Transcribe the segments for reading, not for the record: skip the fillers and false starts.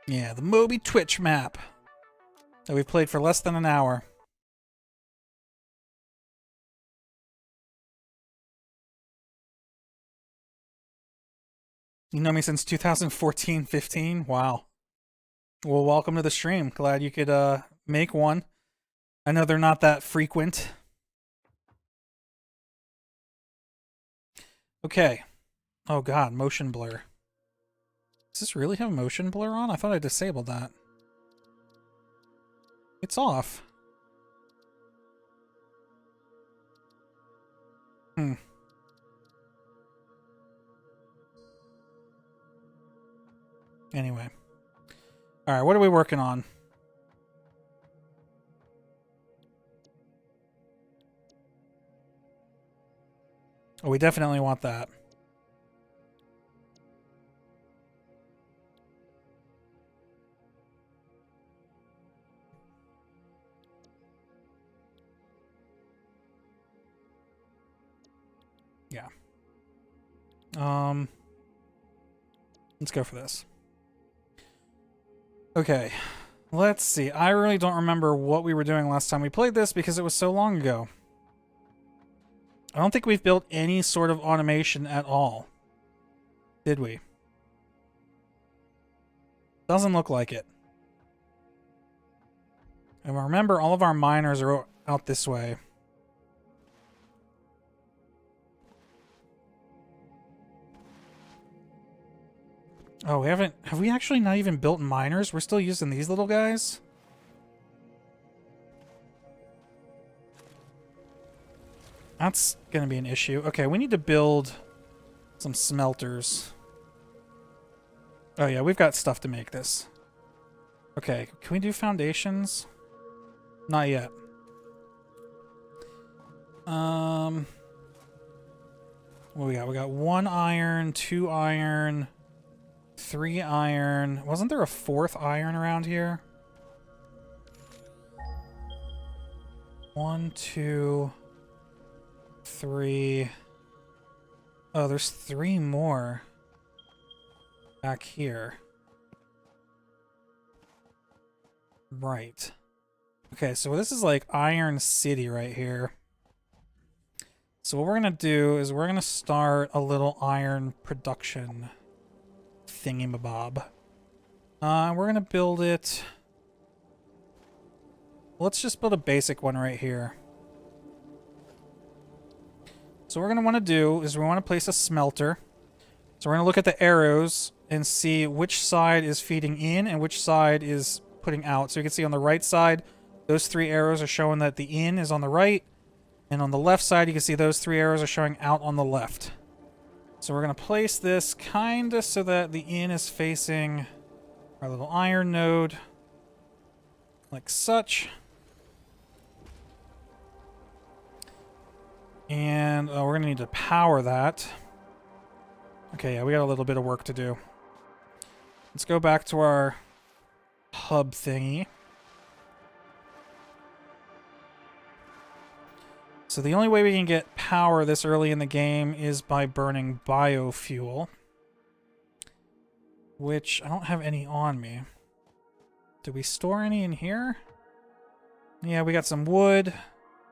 Yeah, the Moby Twitch map that we played for less than an hour. You know me since 2014-15? Wow. Well, welcome to the stream. Glad you could make one. I know they're not that frequent. Okay. Oh god, motion blur. Does this really have motion blur on? I thought I disabled that. It's off. Anyway. Alright, what are we working on? Oh, we definitely want that. Yeah. Let's go for this. Okay. Let's see. I really don't remember what we were doing last time we played this because it was so long ago. I don't think we've built any sort of automation at all. Did we? Doesn't look like it. And remember, all of our miners are out this way. Oh, have we actually not even built miners? We're still using these little guys? That's gonna be an issue. Okay, we need to build some smelters. Oh yeah, we've got stuff to make this. Okay, can we do foundations? Not yet. What we got? We got 1 iron, 2 iron, 3 iron. Wasn't there a 4th iron around here? 1, 2, 3. Oh, there's 3 more back here. Right. Okay, so this is like Iron City right here. So what we're gonna do is we're gonna start a little iron production thingy-mabob. We're gonna build it. Let's just build a basic one right here. So what we're gonna want to do is we want to place a smelter. So we're gonna look at the arrows and see which side is feeding in and which side is putting out. So you can see on the right side, those 3 arrows are showing that the in is on the right. And on the left side, you can see those 3 arrows are showing out on the left. So we're going to place this kind of so that the in is facing our little iron node. Like such. And we're going to need to power that. Okay, yeah, we got a little bit of work to do. Let's go back to our hub thingy. So the only way we can get power this early in the game is by burning biofuel. Which I don't have any on me. Do we store any in here? Yeah, we got some wood.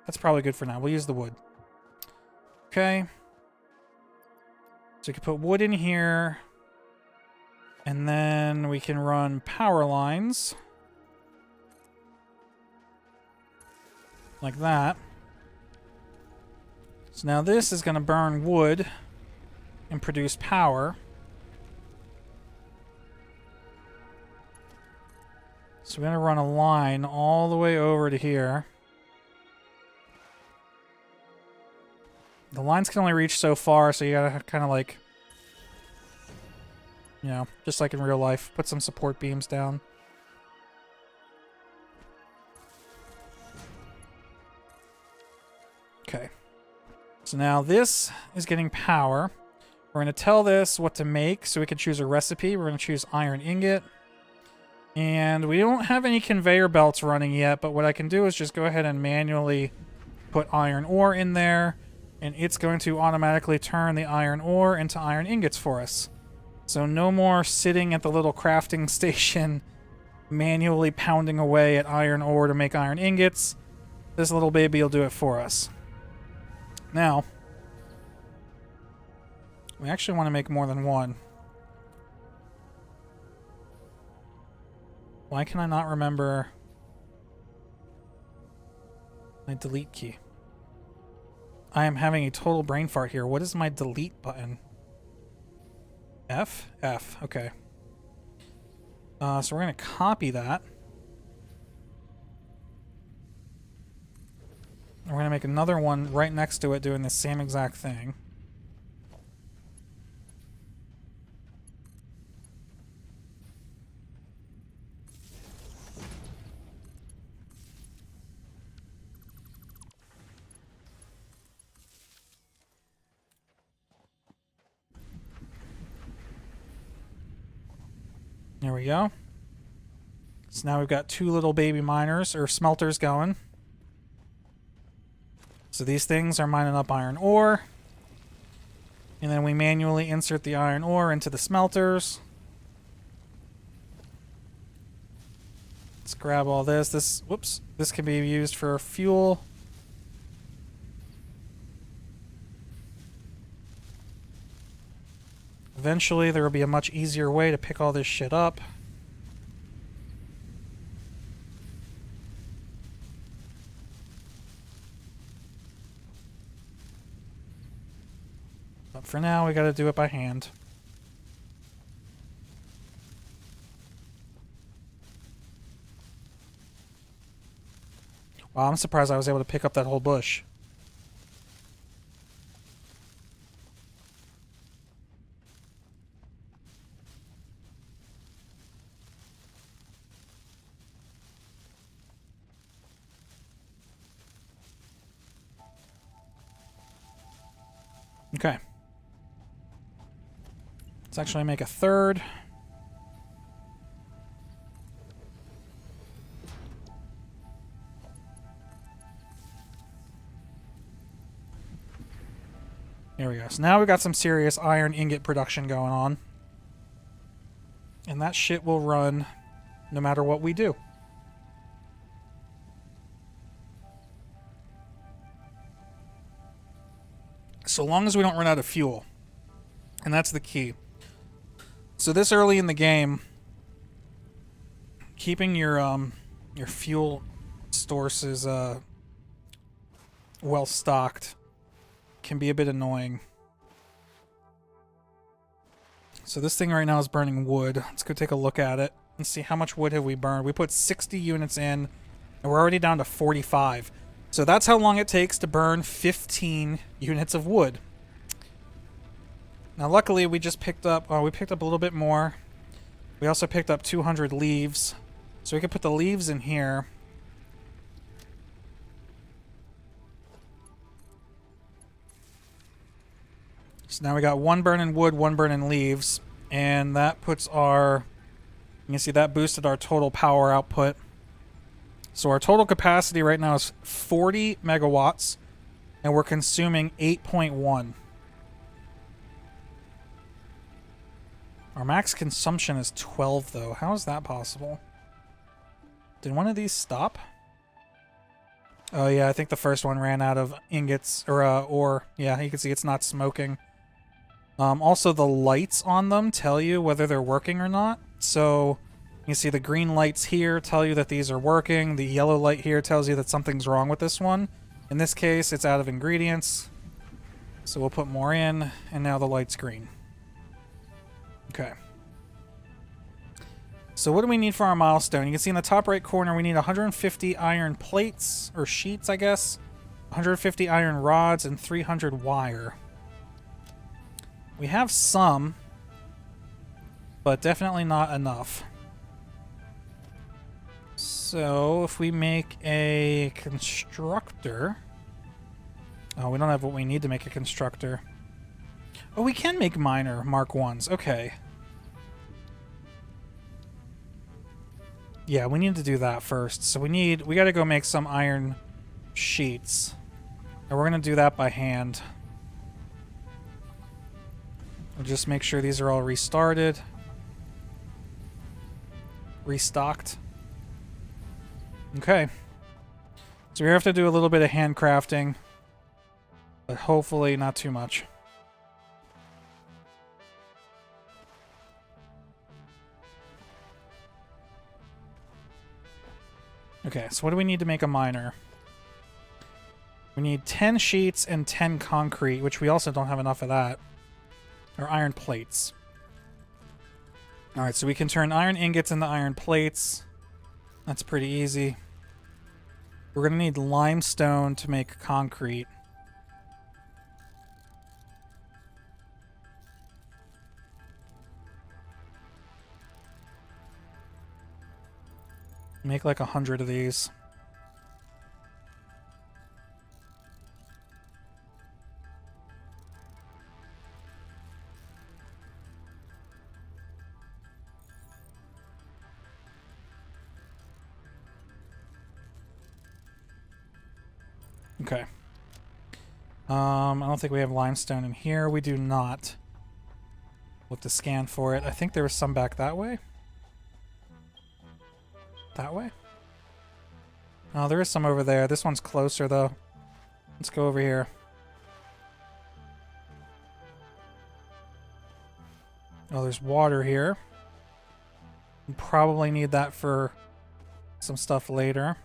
That's probably good for now. We'll use the wood. Okay. So we can put wood in here. And then we can run power lines. Like that. So now this is going to burn wood and produce power. So we're going to run a line all the way over to here. The lines can only reach so far, so you gotta kind of like, you know, just like in real life, put some support beams down. Okay. So now this is getting power. We're going to tell this what to make, so we can choose a recipe. We're going to choose iron ingot. And we don't have any conveyor belts running yet, but what I can do is just go ahead and manually put iron ore in there, and it's going to automatically turn the iron ore into iron ingots for us. So no more sitting at the little crafting station manually pounding away at iron ore to make iron ingots. This little baby will do it for us. Now, we actually want to make more than one. Why can I not remember my delete key? I am having a total brain fart here. What is my delete button? F? F. Okay. So we're going to copy that. We're going to make another one right next to it doing the same exact thing. There we go. So now we've got two little baby miners, or smelters going. So these things are mining up iron ore. And then we manually insert the iron ore into the smelters. Let's grab all this. Whoops. This can be used for fuel. Eventually, there will be a much easier way to pick all this shit up. But for now, we gotta do it by hand. Wow, I'm surprised I was able to pick up that whole bush. Okay. Let's actually make a third. There we go. So now we've got some serious iron ingot production going on. And that shit will run no matter what we do. So long as we don't run out of fuel. And that's the key. So this early in the game, keeping your fuel sources well stocked can be a bit annoying. So this thing right now is burning wood. Let's go take a look at it and see how much wood have we burned. We put 60 units in, and we're already down to 45. So that's how long it takes to burn 15 units of wood. Now, luckily, we just picked up a little bit more. We also picked up 200 leaves. So we can put the leaves in here. So now we got one burning wood, one burning leaves. And that puts our... You can see that boosted our total power output. So our total capacity right now is 40 megawatts. And we're consuming 8.1. Our max consumption is 12, though. How is that possible? Did one of these stop? Oh, yeah, I think the first one ran out of ingots, or ore. Yeah, you can see it's not smoking. Also, the lights on them tell you whether they're working or not. So, you see the green lights here tell you that these are working. The yellow light here tells you that something's wrong with this one. In this case, it's out of ingredients. So we'll put more in, and now the light's green. Okay. So what do we need for our milestone? You can see in the top right corner we need 150 iron plates, or sheets, I guess. 150 iron rods and 300 wire. We have some, but definitely not enough. So if we make a constructor... Oh, we don't have what we need to make a constructor. Oh, we can make miner Mark 1s. Okay. Yeah, we need to do that first. So we gotta go make some iron sheets. And we're gonna do that by hand. We'll just make sure these are all restarted. Restocked. Okay. So we have to do a little bit of handcrafting, but hopefully not too much. Okay, so what do we need to make a miner? We need 10 sheets and 10 concrete, which we also don't have enough of that. Or iron plates. Alright, so we can turn iron ingots into iron plates. That's pretty easy. We're going to need limestone to make concrete. Make like 100 of these. Okay. I don't think we have limestone in here. We do not. We'll have to scan for it. I think there was some back that way. That way? Oh, there is some over there. This one's closer, though. Let's go over here. Oh, there's water here. We'll probably need that for some stuff later.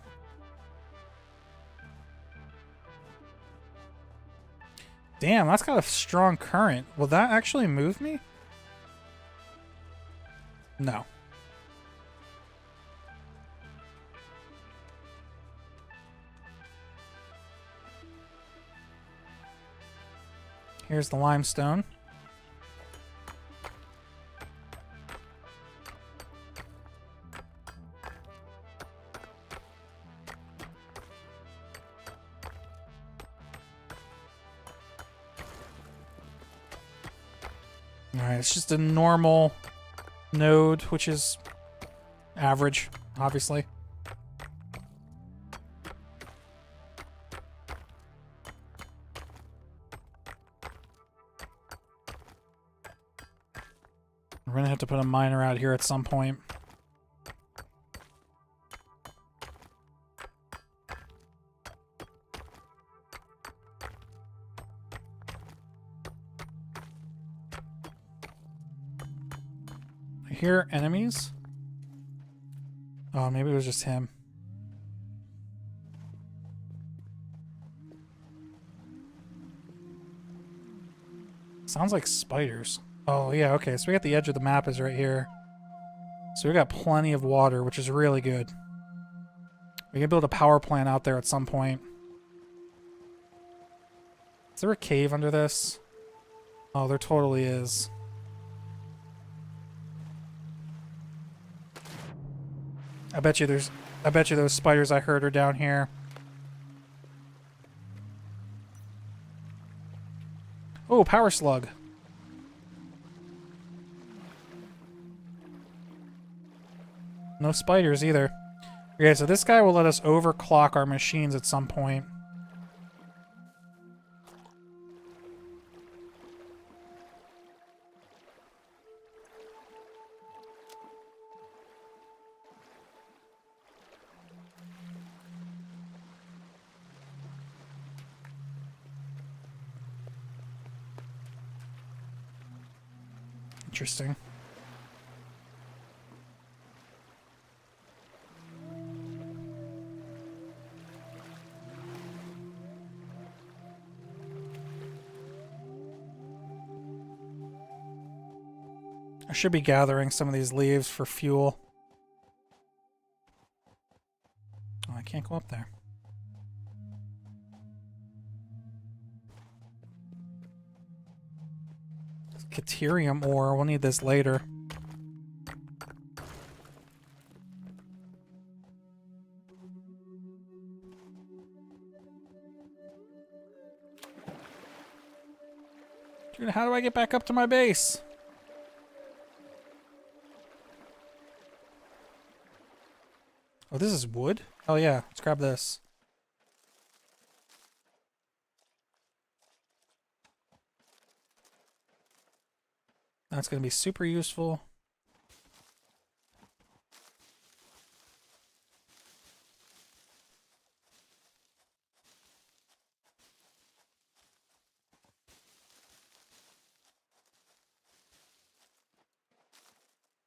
Damn, that's got a strong current. Will that actually move me? No. Here's the limestone. Alright, it's just a normal node, which is average, obviously. We're gonna have to put a miner out here at some point. I hear enemies. Oh, maybe it was just him. Sounds like spiders. Oh, yeah, okay. So we got the edge of the map is right here. So we got plenty of water, which is really good. We can build a power plant out there at some point. Is there a cave under this? Oh, there totally is. I bet you those spiders I heard are down here. Oh, power slug. No spiders either. Okay, so this guy will let us overclock our machines at some point. Interesting. I should be gathering some of these leaves for fuel. Oh, I can't go up there. Caterium ore. We'll need this later. Dude, how do I get back up to my base? Oh, this is wood? Oh yeah, let's grab this. That's going to be super useful.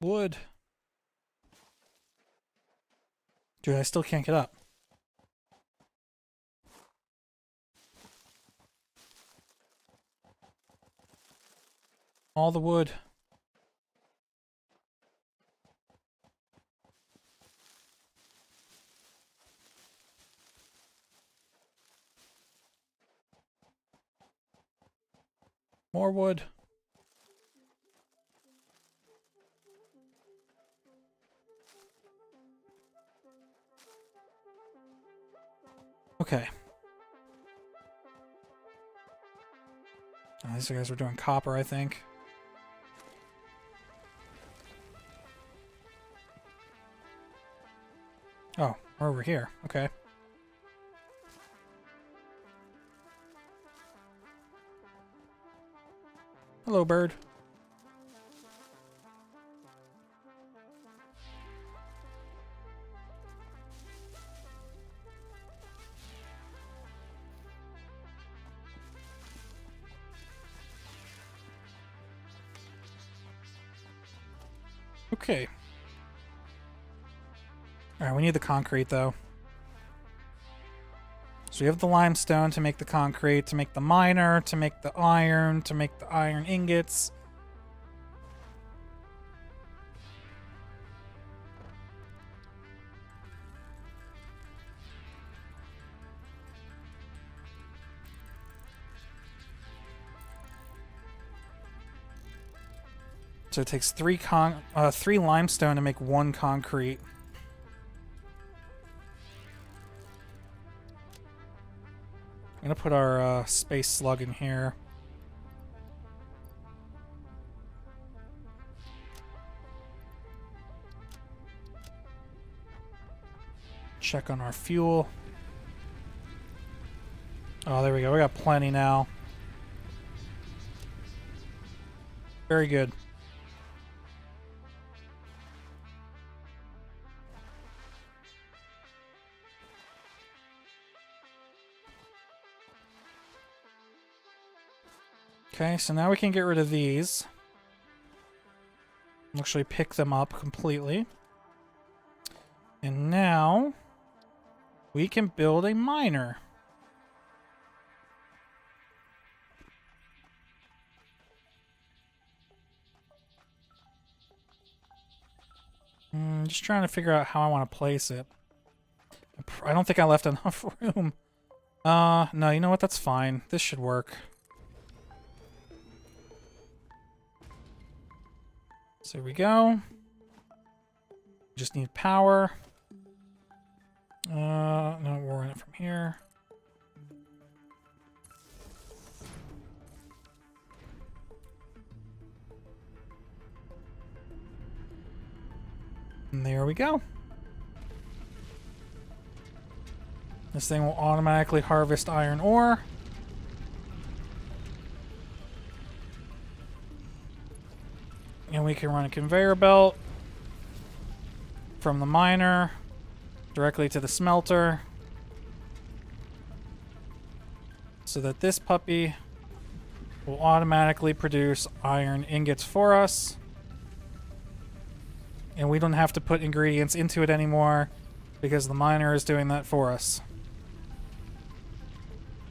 Wood. Dude, I still can't get up. All the wood. More wood. Okay. Oh, these guys were doing copper, I think. Oh, we're over here. Okay. Hello, bird. Okay. Alright, we need the concrete, though. So we have the limestone to make the concrete, to make the miner, to make the iron, to make the iron ingots. So it takes three limestone to make one concrete. I'm gonna put our space slug in here. Check on our fuel. Oh, there we go. We got plenty now. Very good. Okay, so now we can get rid of these. Actually pick them up completely. And now we can build a miner. Just trying to figure out how I want to place it. I don't think I left enough room. No, you know what? That's fine. This should work. So here we go. Just need power. No, we're in it from here. And there we go. This thing will automatically harvest iron ore. And we can run a conveyor belt from the miner directly to the smelter so that this puppy will automatically produce iron ingots for us. And we don't have to put ingredients into it anymore because the miner is doing that for us.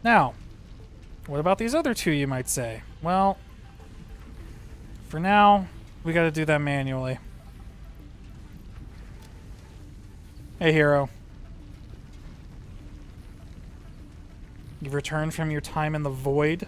Now, what about these other two, you might say? Well, for now, we got to do that manually. Hey, hero. You've returned from your time in the void.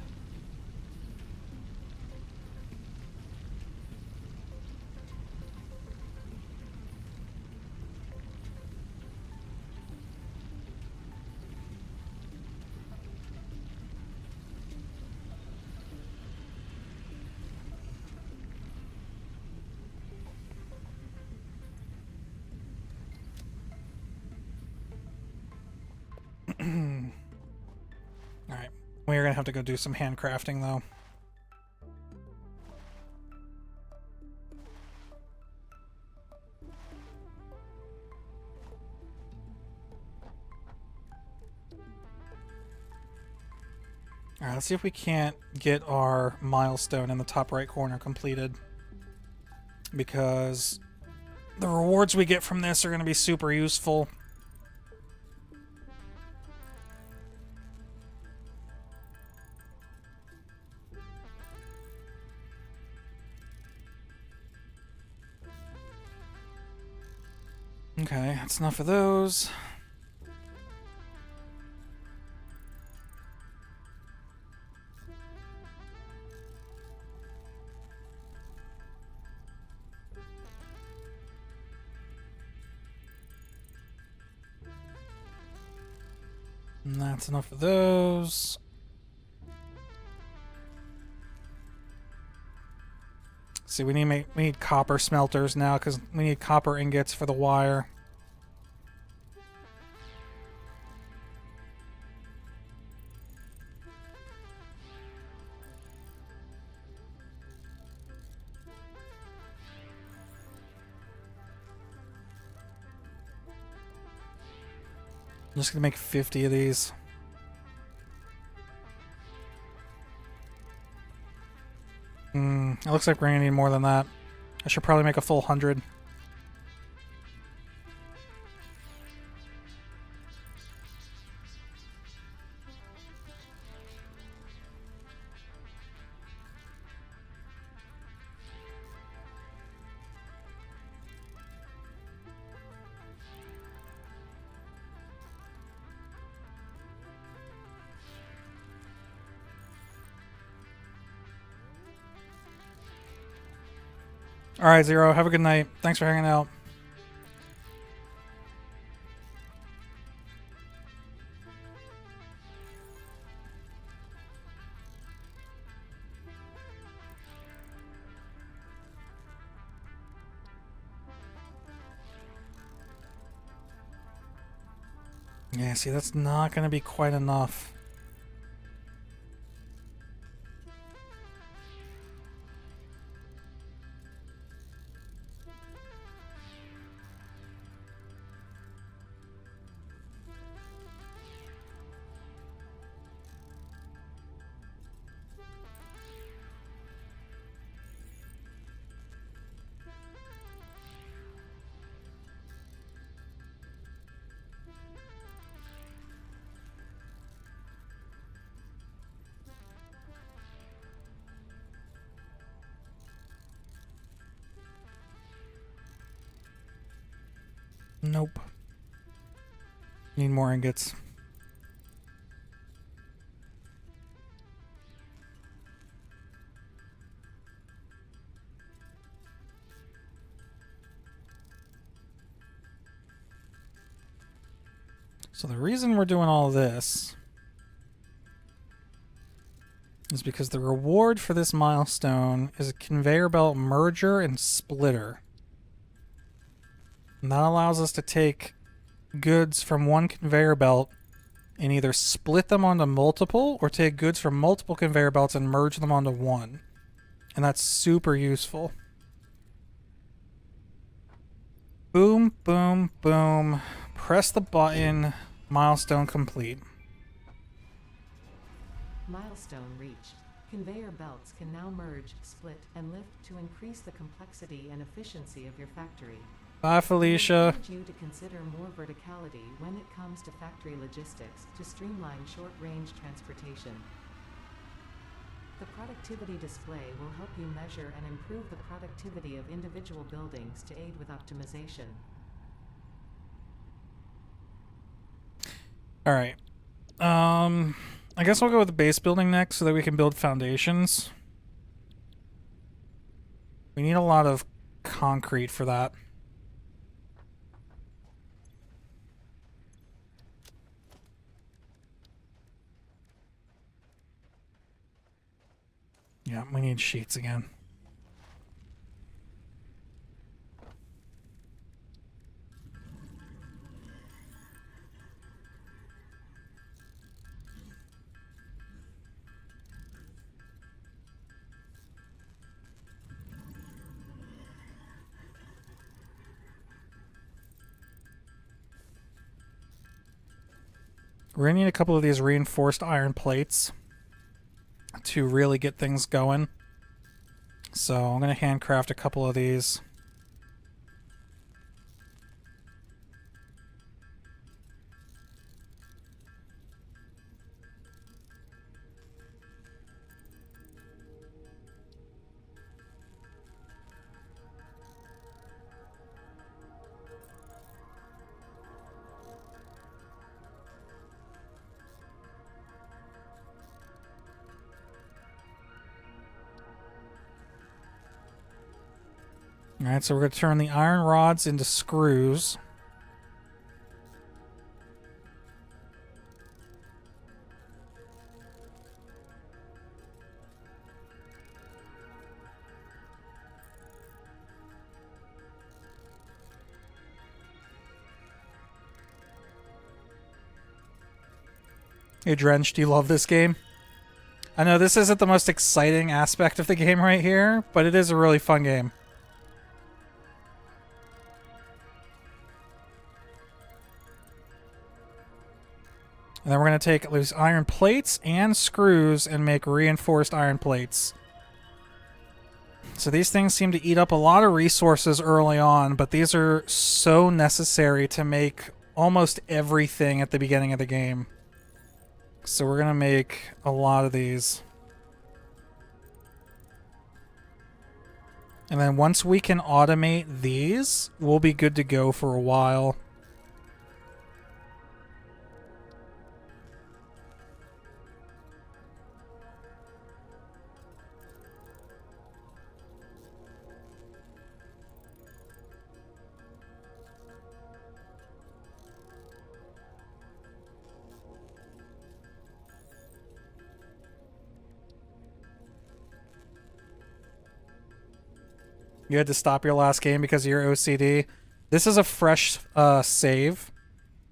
Alright. We're gonna have to go do some handcrafting, though. Alright, let's see if we can't get our milestone in the top right corner completed. Because the rewards we get from this are going to be super useful. Okay, that's enough of those. And that's enough of those. See, we need copper smelters now because we need copper ingots for the wire. I'm just gonna make 50 of these. It looks like we're gonna need more than that. I should probably make a full 100. Alright, Zero, have a good night. Thanks for hanging out. Yeah, see, that's not going to be quite enough. Nope. Need more ingots. So the reason we're doing all this is because the reward for this milestone is a conveyor belt merger and splitter. And that allows us to take goods from one conveyor belt and either split them onto multiple or take goods from multiple conveyor belts and merge them onto one. And that's super useful. Boom, boom, boom. Press the button. Milestone complete. Milestone reached. Conveyor belts can now merge, split, and lift to increase the complexity and efficiency of your factory. Bye, Felicia. We encourage you to consider more verticality when it comes to factory logistics to streamline short-range transportation. The productivity display will help you measure and improve the productivity of individual buildings to aid with optimization. All right. I guess I'll go with the base building next so that we can build foundations. We need a lot of concrete for that. Yeah, we need sheets again. We're gonna need a couple of these reinforced iron plates. to really get things going. So I'm going to handcraft a couple of these. Alright, so we're going to turn the iron rods into screws. Hey Drench, do you love this game? I know this isn't the most exciting aspect of the game right here, but it is a really fun game. And then we're going to take those iron plates and screws and make reinforced iron plates. So these things seem to eat up a lot of resources early on, but these are so necessary to make almost everything at the beginning of the game. So we're going to make a lot of these. And then once we can automate these, we'll be good to go for a while. You had to stop your last game because of your OCD. This is a fresh save.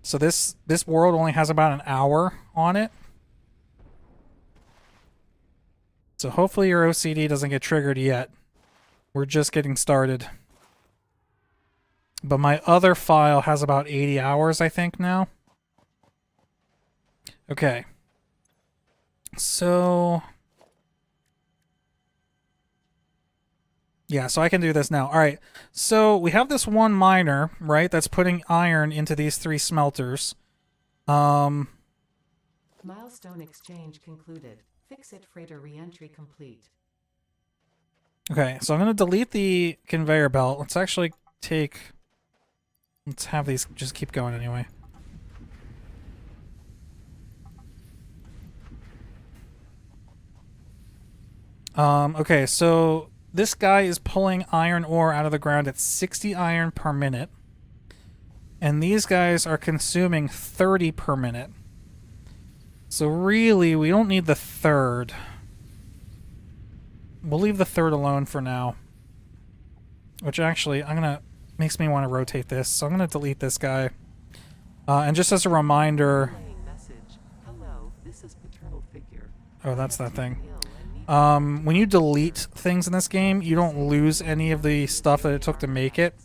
So this world only has about an hour on it. So hopefully your OCD doesn't get triggered yet. We're just getting started. But my other file has about 80 hours, I think, now. Okay. So... yeah, so I can do this now. All right, so we have this one miner, right, that's putting iron into these 3 smelters. Milestone exchange concluded. Fix-it freighter re-entry complete. Okay, so I'm going to delete the conveyor belt. Let's actually take... let's have these just keep going anyway. Okay, so... this guy is pulling iron ore out of the ground at 60 iron per minute. And these guys are consuming 30 per minute. So really, we don't need the third. We'll leave the third alone for now. Which actually, makes me want to rotate this. So I'm going to delete this guy. And just as a reminder... hello, this is paternal figure. Oh, that's that thing. When you delete things in this game, you don't lose any of the stuff that it took to make it.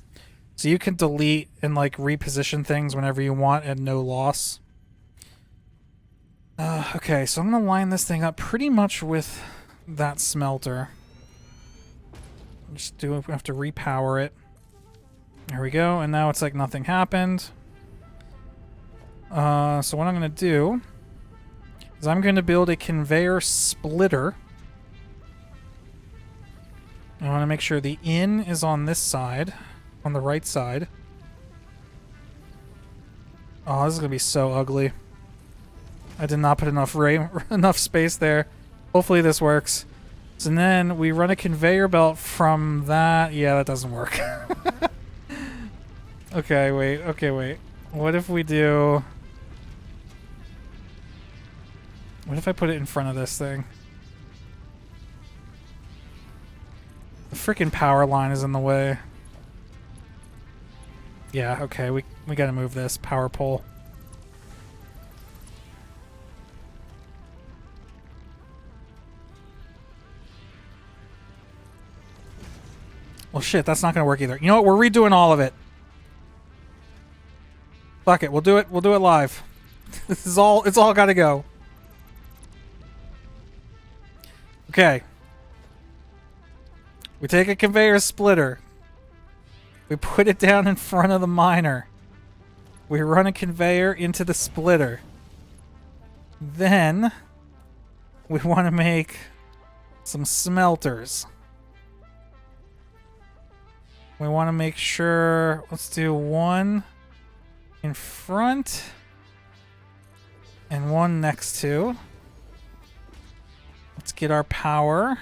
So you can delete and like reposition things whenever you want at no loss. Okay, so I'm going to line this thing up pretty much with that smelter. We have to repower it. There we go, and now it's like nothing happened. So what I'm going to do is I'm going to build a conveyor splitter. I want to make sure the in is on this side, on the right side. Oh, this is going to be so ugly. I did not put enough space there. Hopefully this works. So then we run a conveyor belt from that. Yeah, that doesn't work. Okay, wait. What if we do... what if I put it in front of this thing? The freaking power line is in the way. Yeah, okay, we gotta move this power pole. Well, shit, that's not gonna work either. You know what? We're redoing all of it. Fuck it, we'll do it live. It's all gotta go. Okay. We take a conveyor splitter. We put it down in front of the miner. We run a conveyor into the splitter. Then we want to make some smelters. We want to make sure, let's do one in front and one next to. Let's get our power.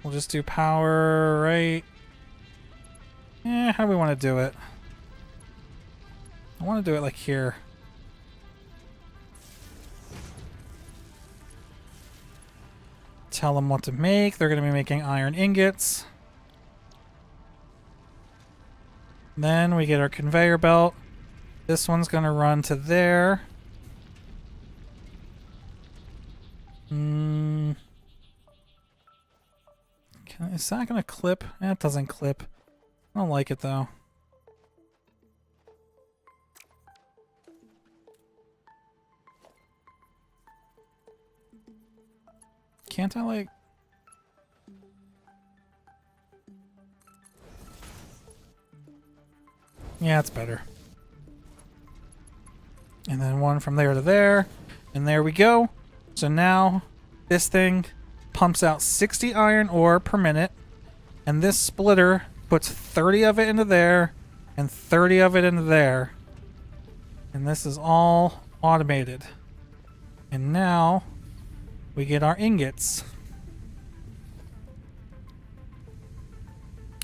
We'll just do power right. How do we want to do it? I want to do it like here. Tell them what to make. They're going to be making iron ingots. Then we get our conveyor belt. This one's going to run to there. Is that going to clip? It doesn't clip. I don't like it though. Can't I like... Yeah, it's better. And then one from there to there. And there we go. So now this thing pumps out 60 iron ore per minute. And this splitter puts 30 of it into there and 30 of it into there. And this is all automated. And now we get our ingots.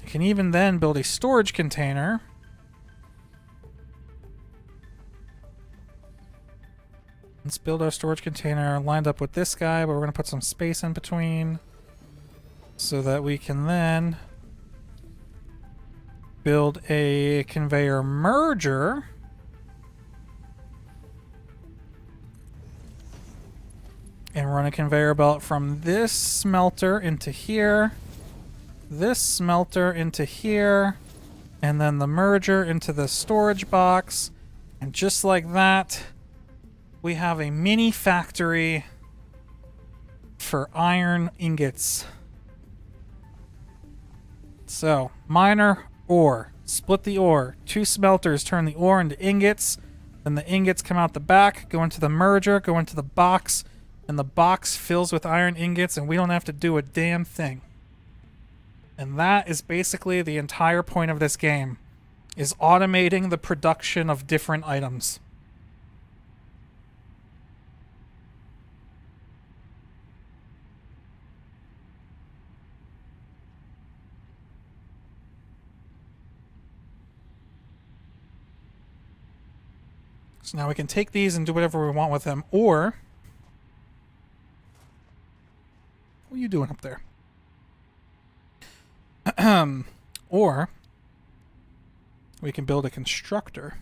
You can even then build a storage container. Let's build our storage container lined up with this guy, but we're going to put some space in between so that we can then build a conveyor merger. And run a conveyor belt from this smelter into here, this smelter into here, and then the merger into the storage box. And just like that, we have a mini factory for iron ingots. So, miner, ore. Split the ore. 2 smelters turn the ore into ingots. Then the ingots come out the back, go into the merger, go into the box, and the box fills with iron ingots, and we don't have to do a damn thing. And that is basically the entire point of this game, is automating the production of different items. So now we can take these and do whatever we want with them, or... What are you doing up there? Or we can build a constructor.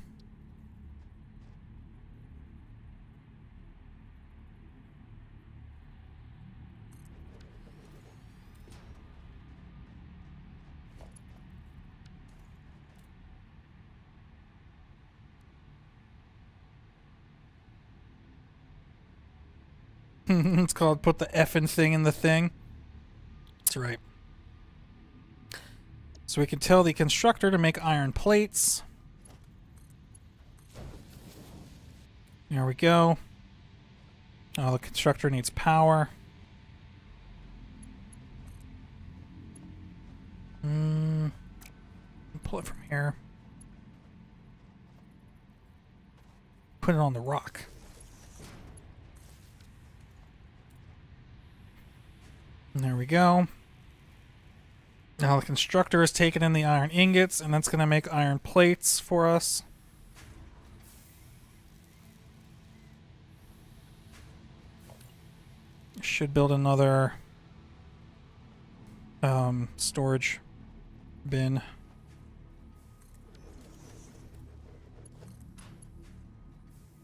It's called put the effing thing in the thing. That's right. So we can tell the constructor to make iron plates. There we go. Oh, the constructor needs power. Pull it from here. Put it on the rock. And there we go. Now the constructor is taking in the iron ingots, and that's going to make iron plates for us. Should build another storage bin.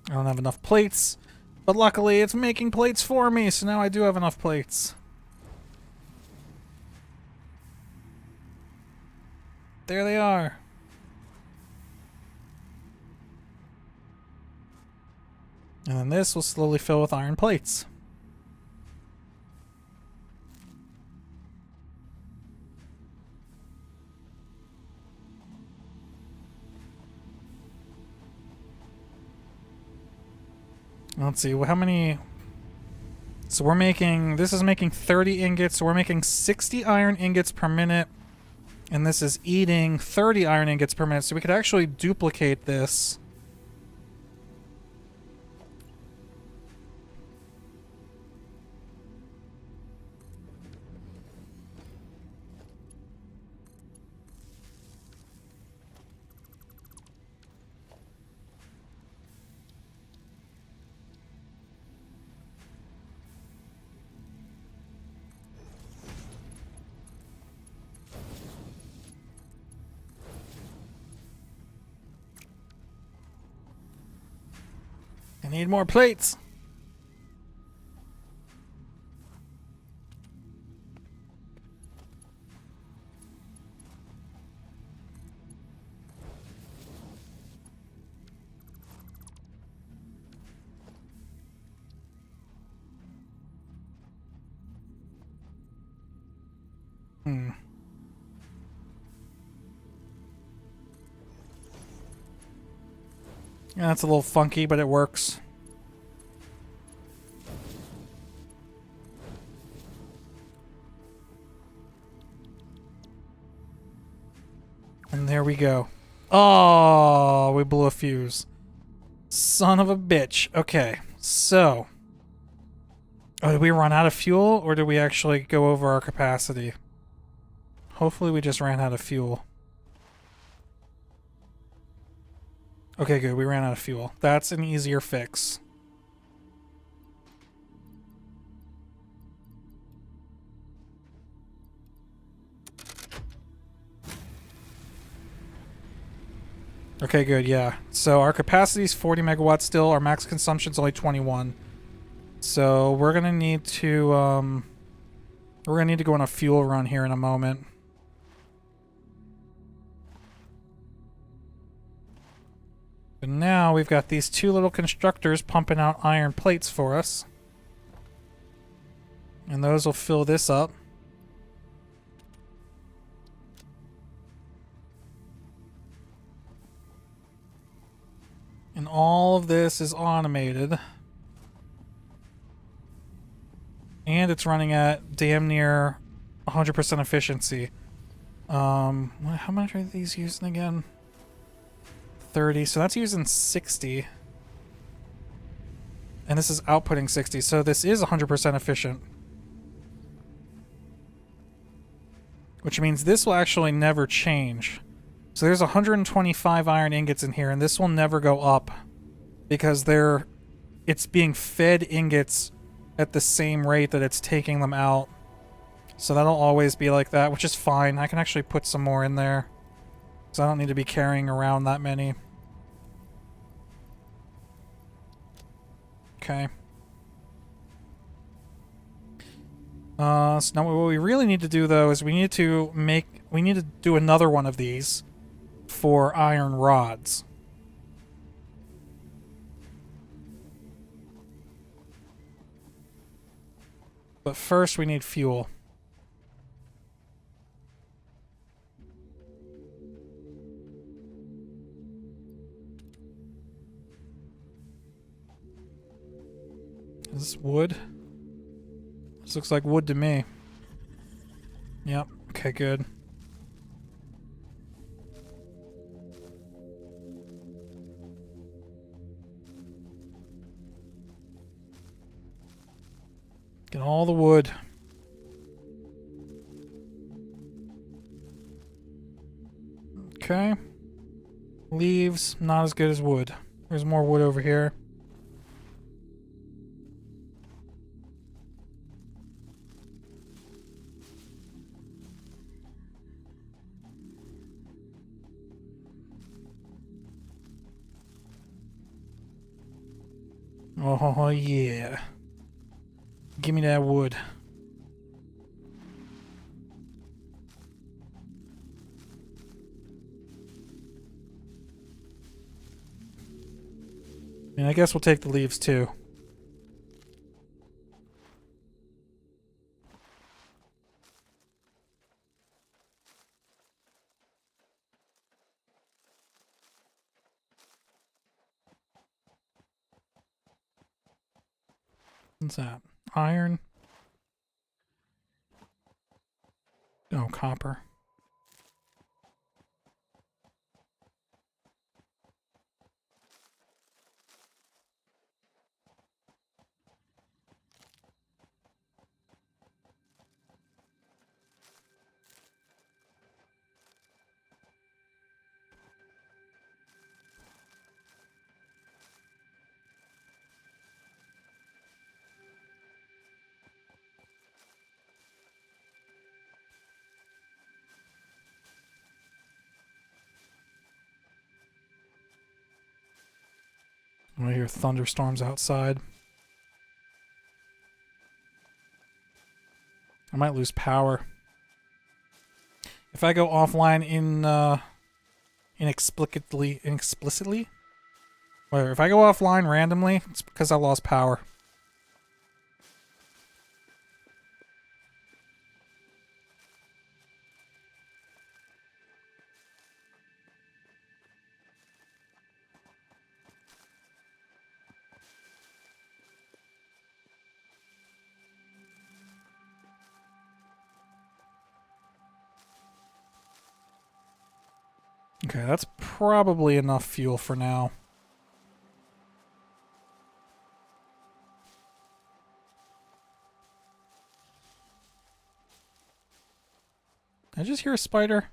I don't have enough plates, but luckily it's making plates for me, so now I do have enough plates. There they are. And then this will slowly fill with iron plates. Let's see, how many... So we're making... This is making 30 ingots, so we're making 60 iron ingots per minute. And this is eating 30 iron ingots per minute, so we could actually duplicate this. I need more plates. Yeah, that's a little funky, but it works. And there we go. Oh, we blew a fuse. Son of a bitch. Okay, so... Oh, did we run out of fuel, or did we actually go over our capacity? Hopefully we just ran out of fuel. Okay, good. We ran out of fuel. That's an easier fix. Okay, good, yeah. So our capacity is 40 megawatts still. Our max consumption is only 21. So we're gonna need to go on a fuel run here in a moment. But now we've got these two little constructors pumping out iron plates for us. And those will fill this up. And all of this is automated. And it's running at damn near 100% efficiency. How much are these using again? 30, so that's using 60. And this is outputting 60, so this is 100% efficient. Which means this will actually never change. So there's 125 iron ingots in here, and this will never go up. Because it's being fed ingots at the same rate that it's taking them out. So that'll always be like that, which is fine. I can actually put some more in there. So I don't need to be carrying around that many. Okay. So now what we really need to do, though, is we need to do another one of these for iron rods. But first we need fuel. Is this wood? This looks like wood to me. Yep. Okay, good. Get all the wood. Okay. Leaves, not as good as wood. There's more wood over here. Oh, yeah. Give me that wood. And I guess we'll take the leaves too. What's that? Iron? Oh, copper. I hear thunderstorms outside. I might lose power. If I go offline inexplicitly, whatever. If I go offline randomly, it's because I lost power. Okay, that's probably enough fuel for now. Did I just hear a spider?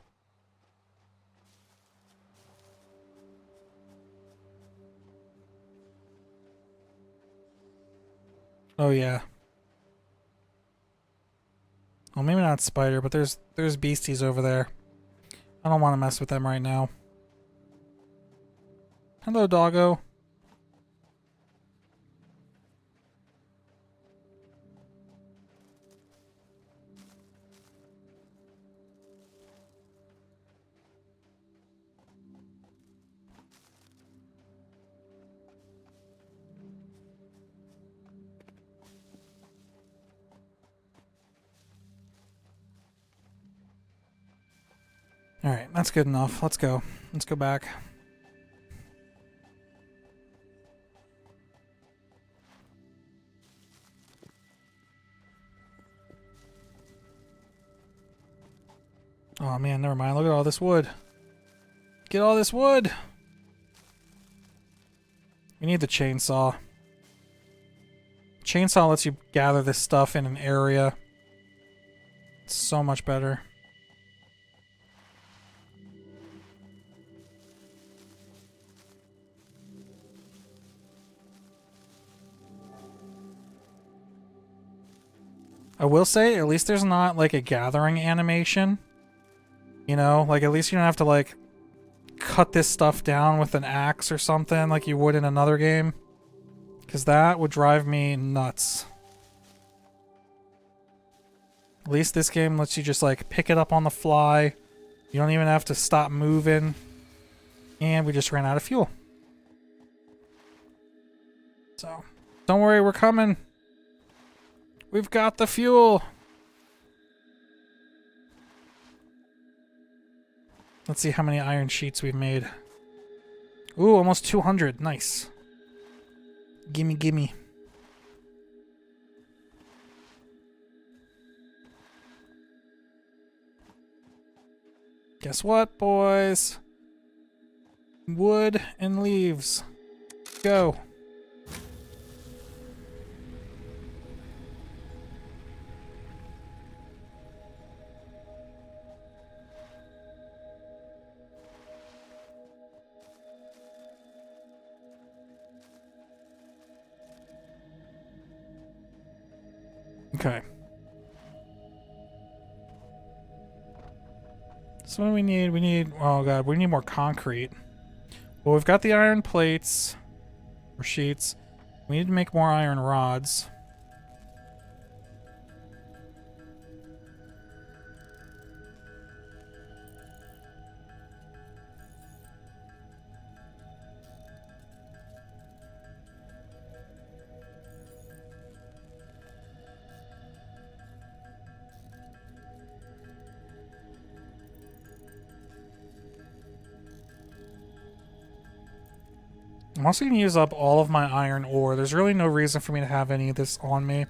Oh yeah. Well, maybe not spider, but there's beasties over there. I don't want to mess with them right now. Hello, doggo. Alright, that's good enough. Let's go. Let's go back. Oh man, never mind. Look at all this wood. Get all this wood! We need the chainsaw. Chainsaw lets you gather this stuff in an area. It's so much better. I will say, at least there's not like a gathering animation. You know, like at least you don't have to like cut this stuff down with an axe or something like you would in another game. Because that would drive me nuts. At least this game lets you just like pick it up on the fly. You don't even have to stop moving. And we just ran out of fuel. So, don't worry, we're coming. We've got the fuel. Let's see how many iron sheets we've made. Ooh, almost 200. Nice. Gimme, gimme. Guess what, boys? Wood and leaves. Go. Okay. So what do we need? We need, oh god, we need more concrete. Well, we've got the iron plates or sheets. We need to make more iron rods. I'm also going to use up all of my iron ore. There's really no reason for me to have any of this on me.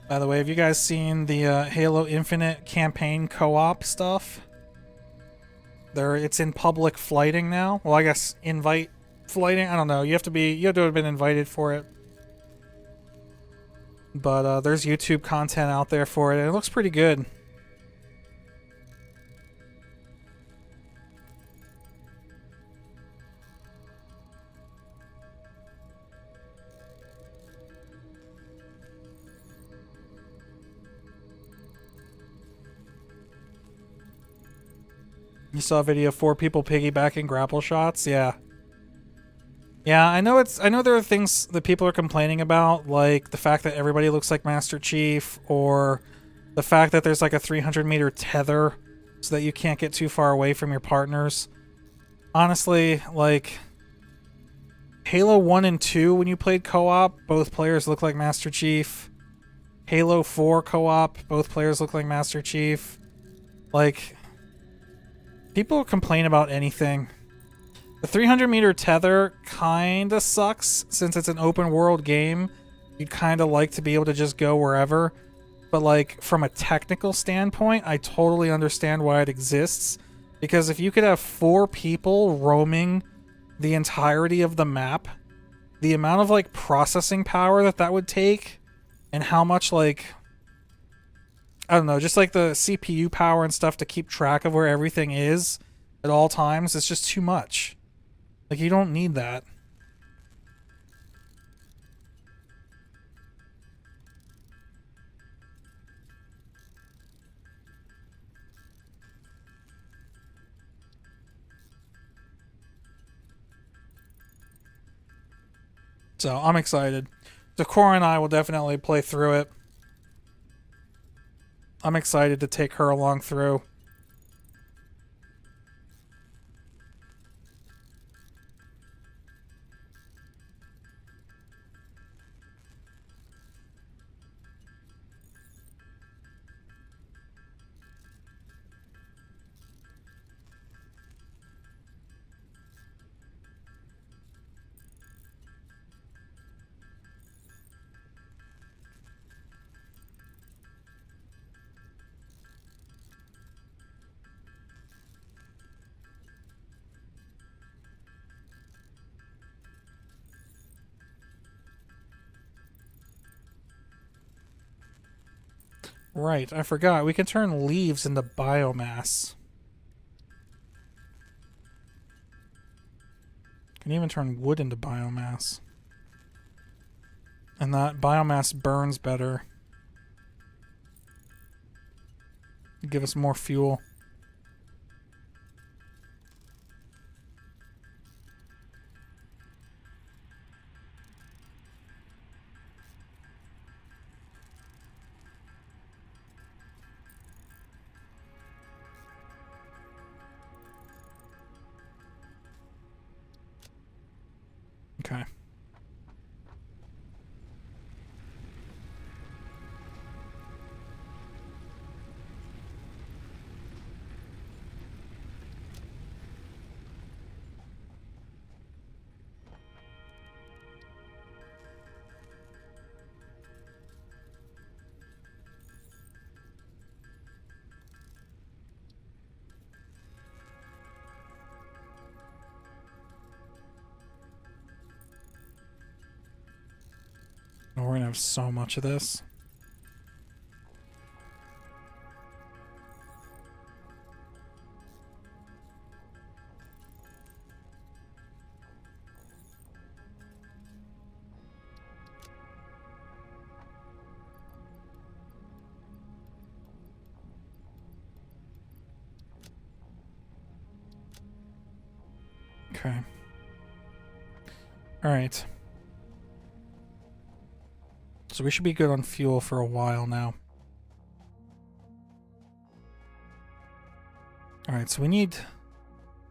By the way, have you guys seen the Halo Infinite campaign co-op stuff? It's in public flighting now. Well, I guess invite flighting. I don't know. You have to have been invited for it. But there's YouTube content out there for it, and it looks pretty good. You saw a video of 4 people piggybacking grapple shots? Yeah. Yeah, I know there are things that people are complaining about, like the fact that everybody looks like Master Chief, or the fact that there's like a 300-meter tether so that you can't get too far away from your partners. Honestly, like Halo 1 and 2, when you played co-op, both players look like Master Chief. Halo 4 co-op, both players look like Master Chief. Like, people complain about anything. The 300-meter tether kinda sucks, since it's an open-world game. You'd kinda like to be able to just go wherever. But, like, from a technical standpoint, I totally understand why it exists. Because if you could have 4 people roaming the entirety of the map, the amount of, like, processing power that would take, and how much, like, I don't know, just, like, the CPU power and stuff to keep track of where everything is at all times, it's just too much. Like, you don't need that. So, I'm excited. So, Cora and I will definitely play through it. I'm excited to take her along through. Right, I forgot. We can turn leaves into biomass. Can even turn wood into biomass. And that biomass burns better. Give us more fuel. Okay. Oh, we're gonna have so much of this. Okay. Alright. So we should be good on fuel for a while now. Alright, so we need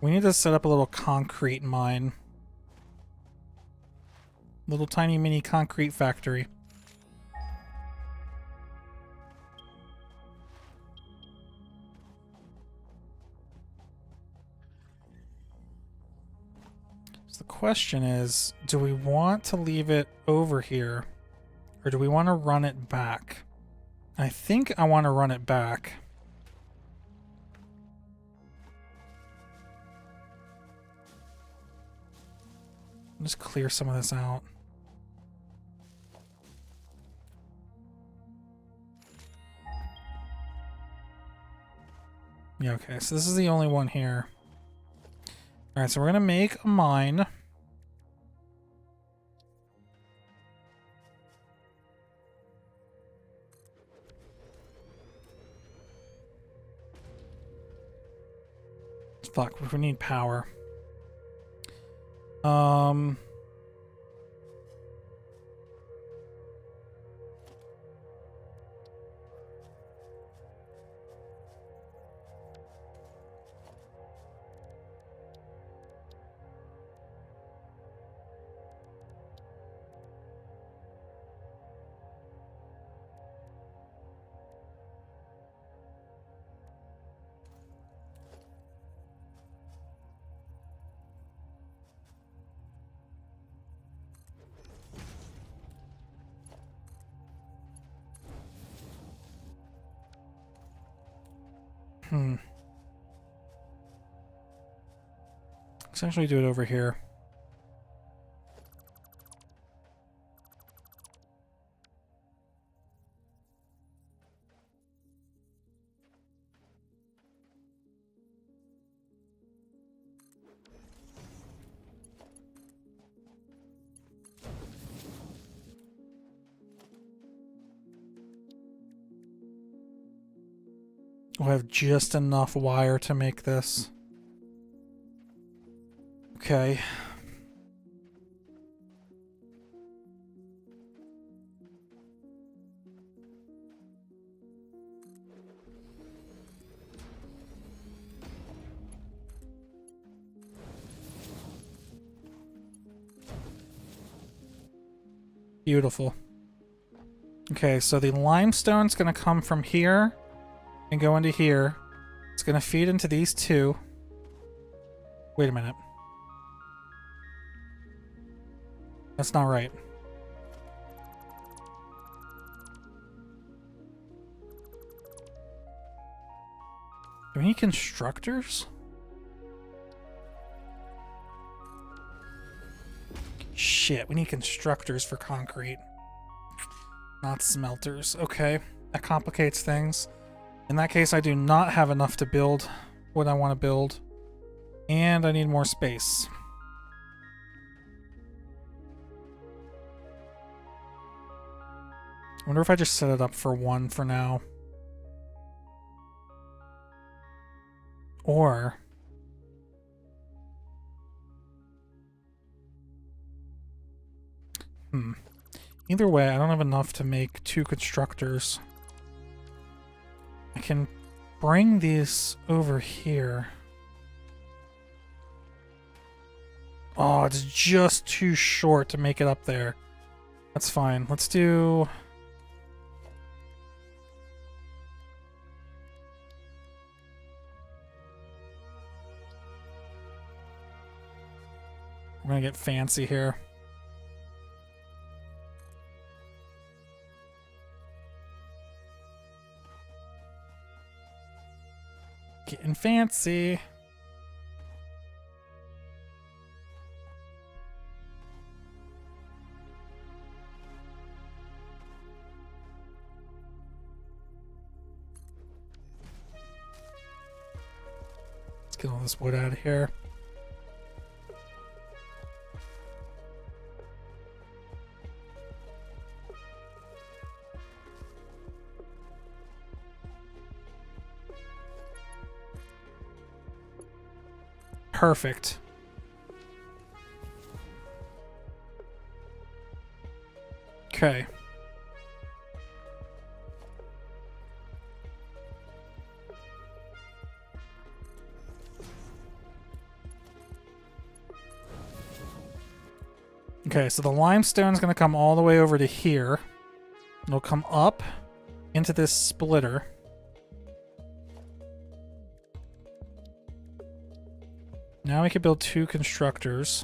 to set up a little concrete mine. Little tiny mini concrete factory. So the question is, do we want to leave it over here? Or do we want to run it back? I think I want to run it back. Just clear some of this out. Yeah, okay, so this is the only one here. Alright, so we're gonna make a mine. Fuck, we need power. Let's actually do it over here. We'll have just enough wire to make this. Okay. Beautiful. Okay, so the limestone's gonna come from here and go into here. It's gonna feed into these two. Wait a minute. That's not right. Do we need constructors? Shit, we need constructors for concrete. Not smelters. Okay, that complicates things. In that case, I do not have enough to build what I want to build. And I need more space. I wonder if I just set it up for one for now. Or... Either way, I don't have enough to make 2 constructors. I can bring these over here. Oh, it's just too short to make it up there. That's fine. Let's do... We're gonna get fancy here. Getting fancy. Let's get all this wood out of here. Perfect. Okay. Okay, so the limestone's going to come all the way over to here. It'll come up into this splitter. Now we can build 2 constructors.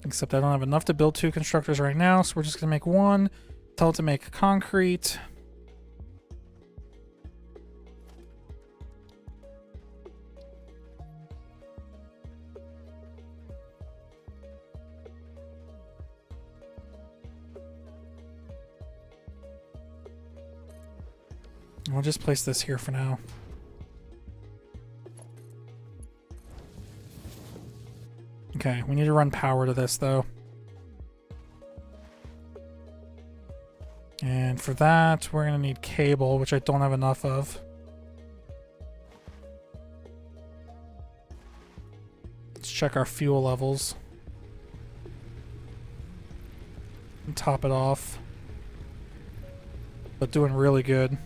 Except I don't have enough to build 2 constructors right now, so we're just going to make 1. Tell it to make concrete. We'll just place this here for now. Okay, we need to run power to this, though. And for that, we're going to need cable, which I don't have enough of. Let's check our fuel levels. And top it off. But doing really good.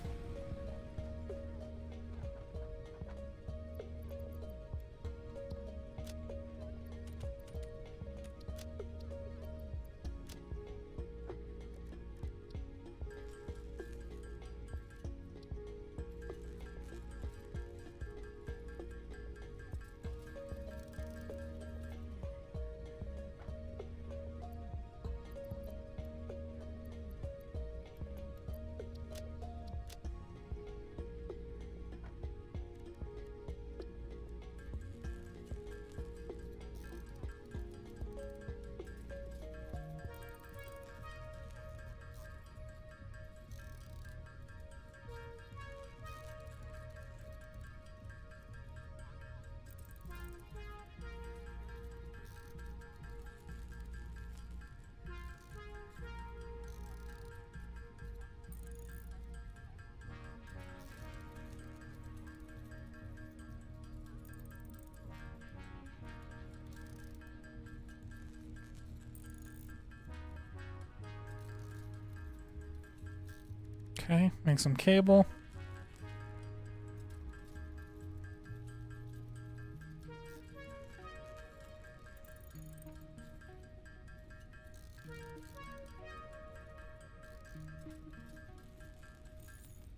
Okay, make some cable.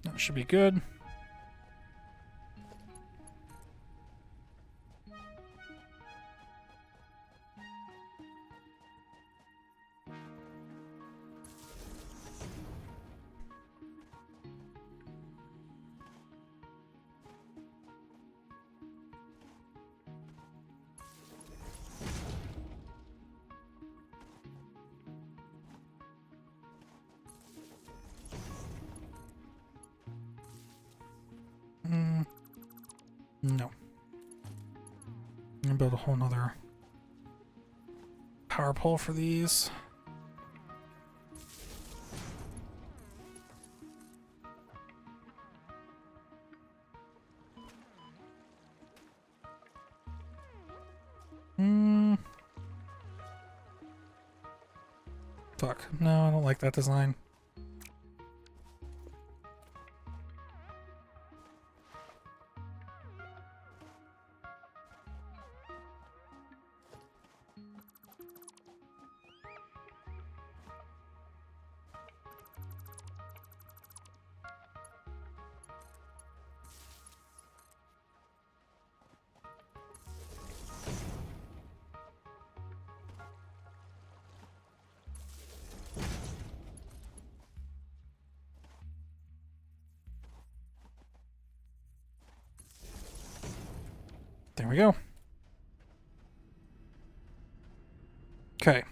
That should be good. No. I'm gonna build a whole nother power pole for these. Fuck. No, I don't like that design. There we go. Okay.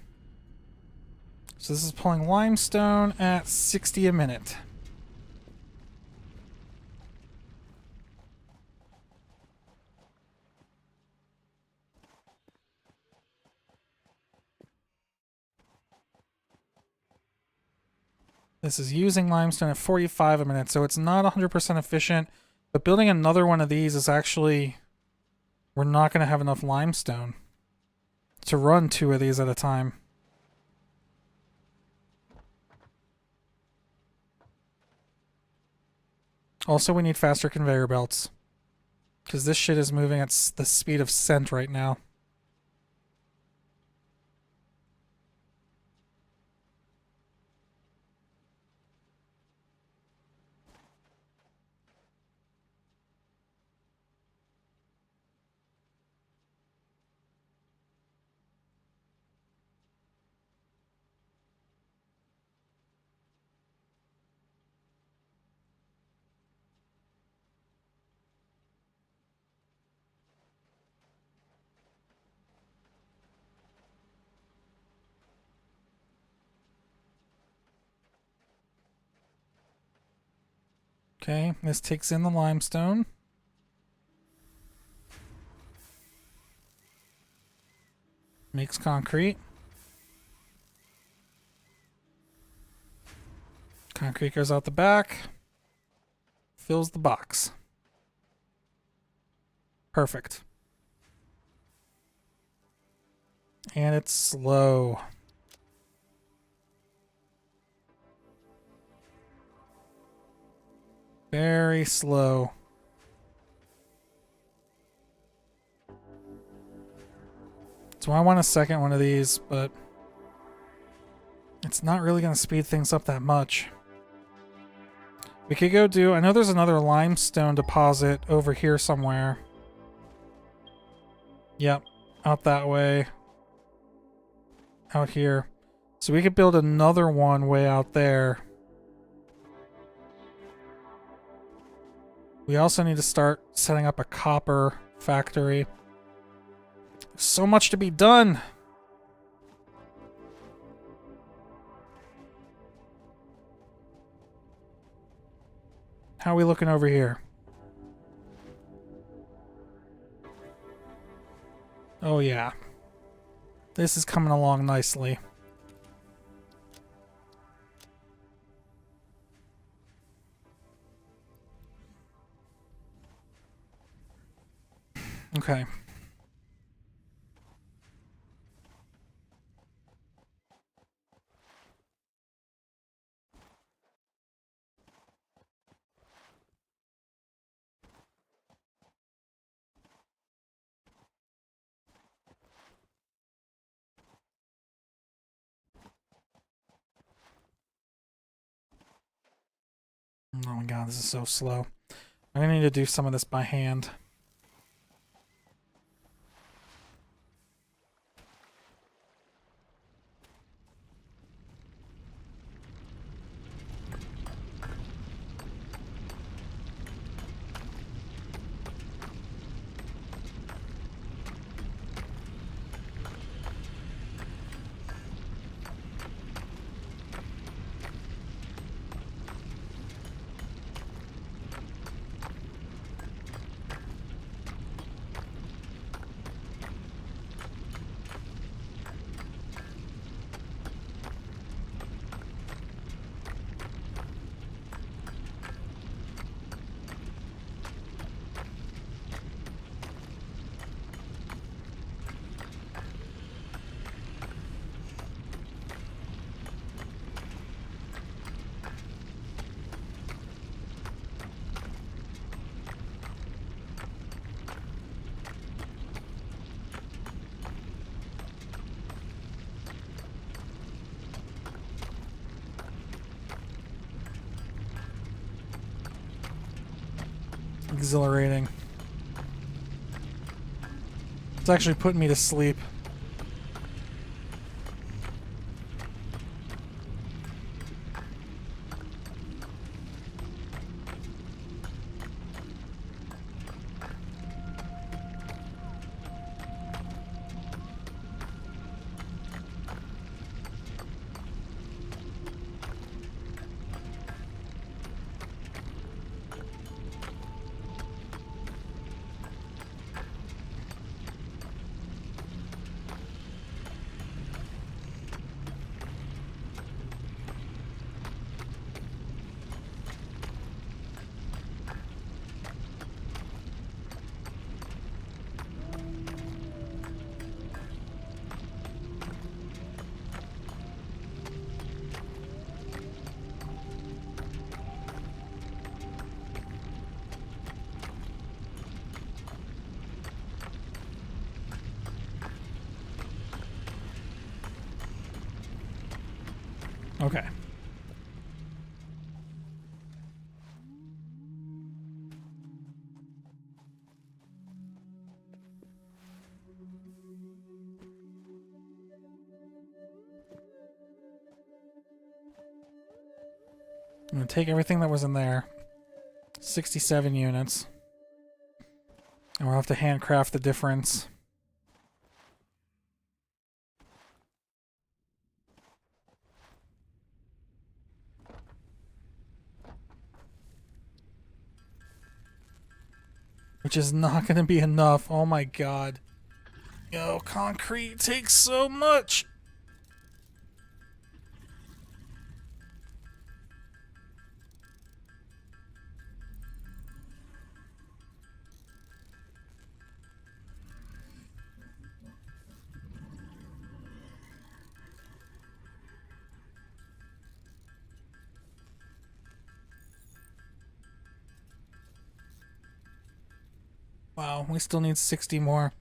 So this is pulling limestone at 60 a minute. This is using limestone at 45 a minute, so it's not 100% efficient. But building another one of these is actually... We're not going to have enough limestone to run 2 of these at a time. Also, we need faster conveyor belts. Because this shit is moving at the speed of scent right now. Okay, this takes in the limestone. Makes concrete. Concrete goes out the back. Fills the box. Perfect. And it's slow. Very slow. So I want a second one of these, but it's not really going to speed things up that much. We could go do... I know there's another limestone deposit over here somewhere. Yep, out that way. Out here. So we could build another one way out there. We also need to start setting up a copper factory. There's so much to be done. How are we looking over here? Oh yeah. This is coming along nicely. Okay. Oh my god, this is so slow. I'm gonna need to do some of this by hand. Exhilarating. It's actually putting me to sleep. Okay. I'm gonna take everything that was in there. 67 units. And we'll have to handcraft the difference. Which is not gonna be enough. Oh my god. Yo, concrete takes so much! Wow, we still need 60 more.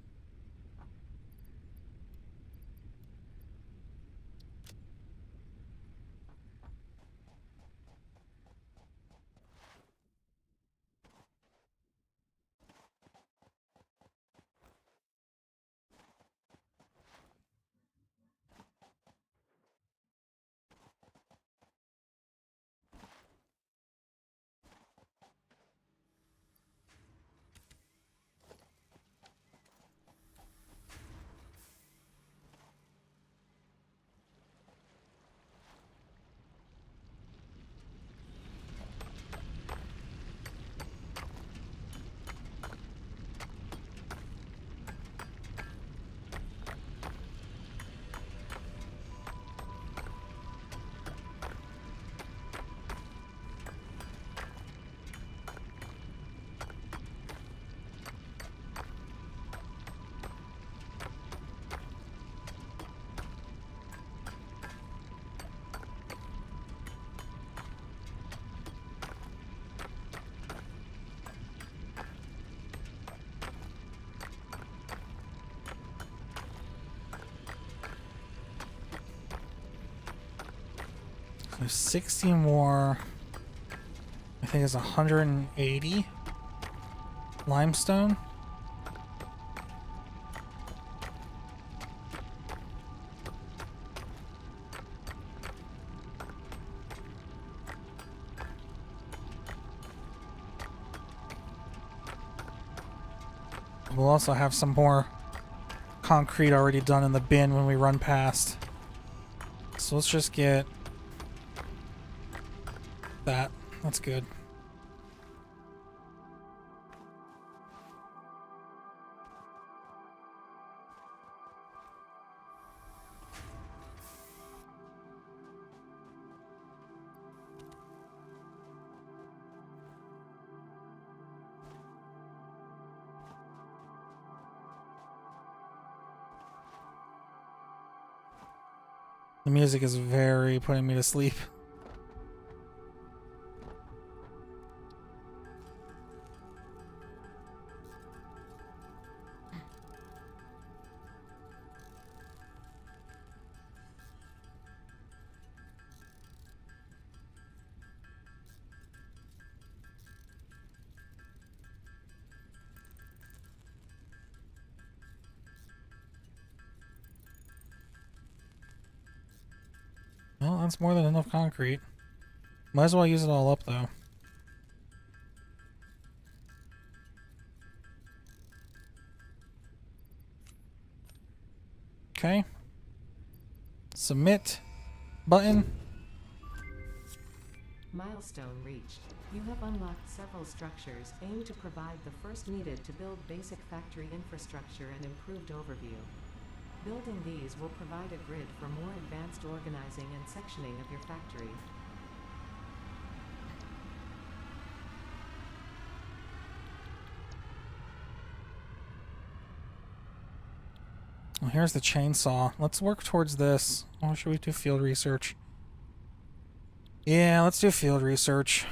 There's 60 more. I think it's 180 limestone. We'll also have some more concrete already done in the bin when we run past. So let's just get that. That's good. The music is very putting me to sleep. Well, that's more than enough concrete. Might as well use it all up, though. Okay. Submit. Button. Milestone reached. You have unlocked several structures aimed to provide the first needed to build basic factory infrastructure and improved overview. Building these will provide a grid for more advanced organizing and sectioning of your factory. Well, here's the chainsaw. Let's work towards this. Or should we do field research? Yeah, let's do field research.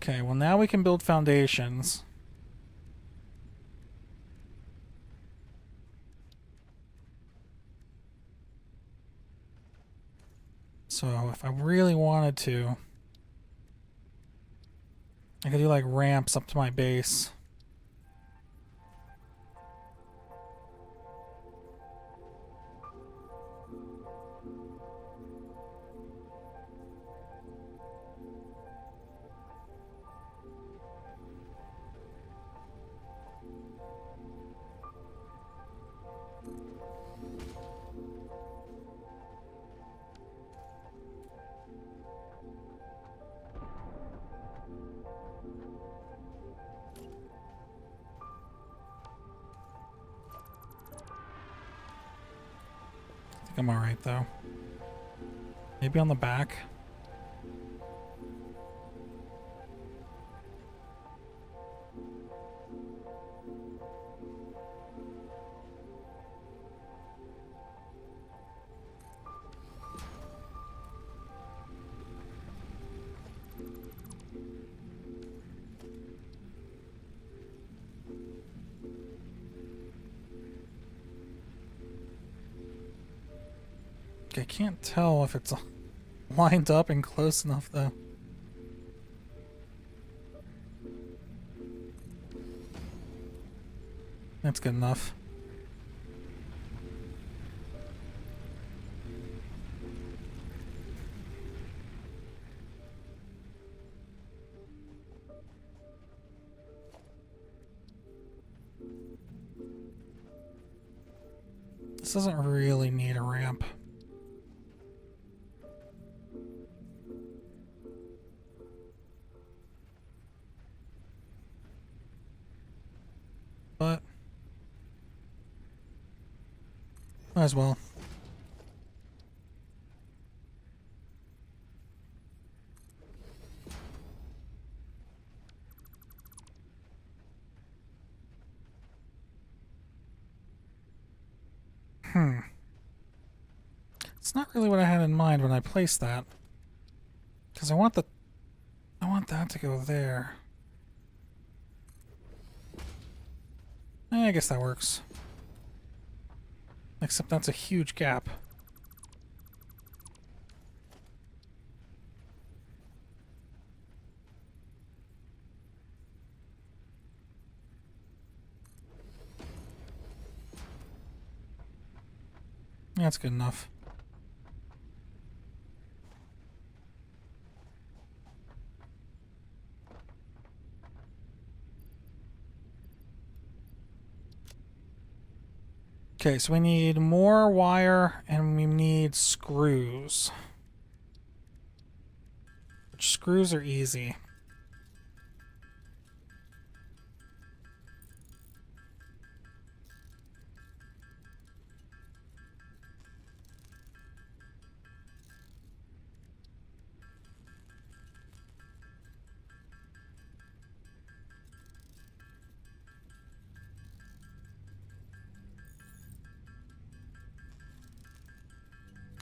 Okay, well now we can build foundations. So if I really wanted to, I could do like ramps up to my base. I think I'm alright though. Maybe on the back. I can't tell if it's lined up and close enough though. That's good enough. This doesn't really need a ramp. But might as well. It's not really what I had in mind when I placed that. Because I want that to go there. I guess that works. Except that's a huge gap. That's good enough. Okay, so we need more wire and we need screws. Which screws are easy.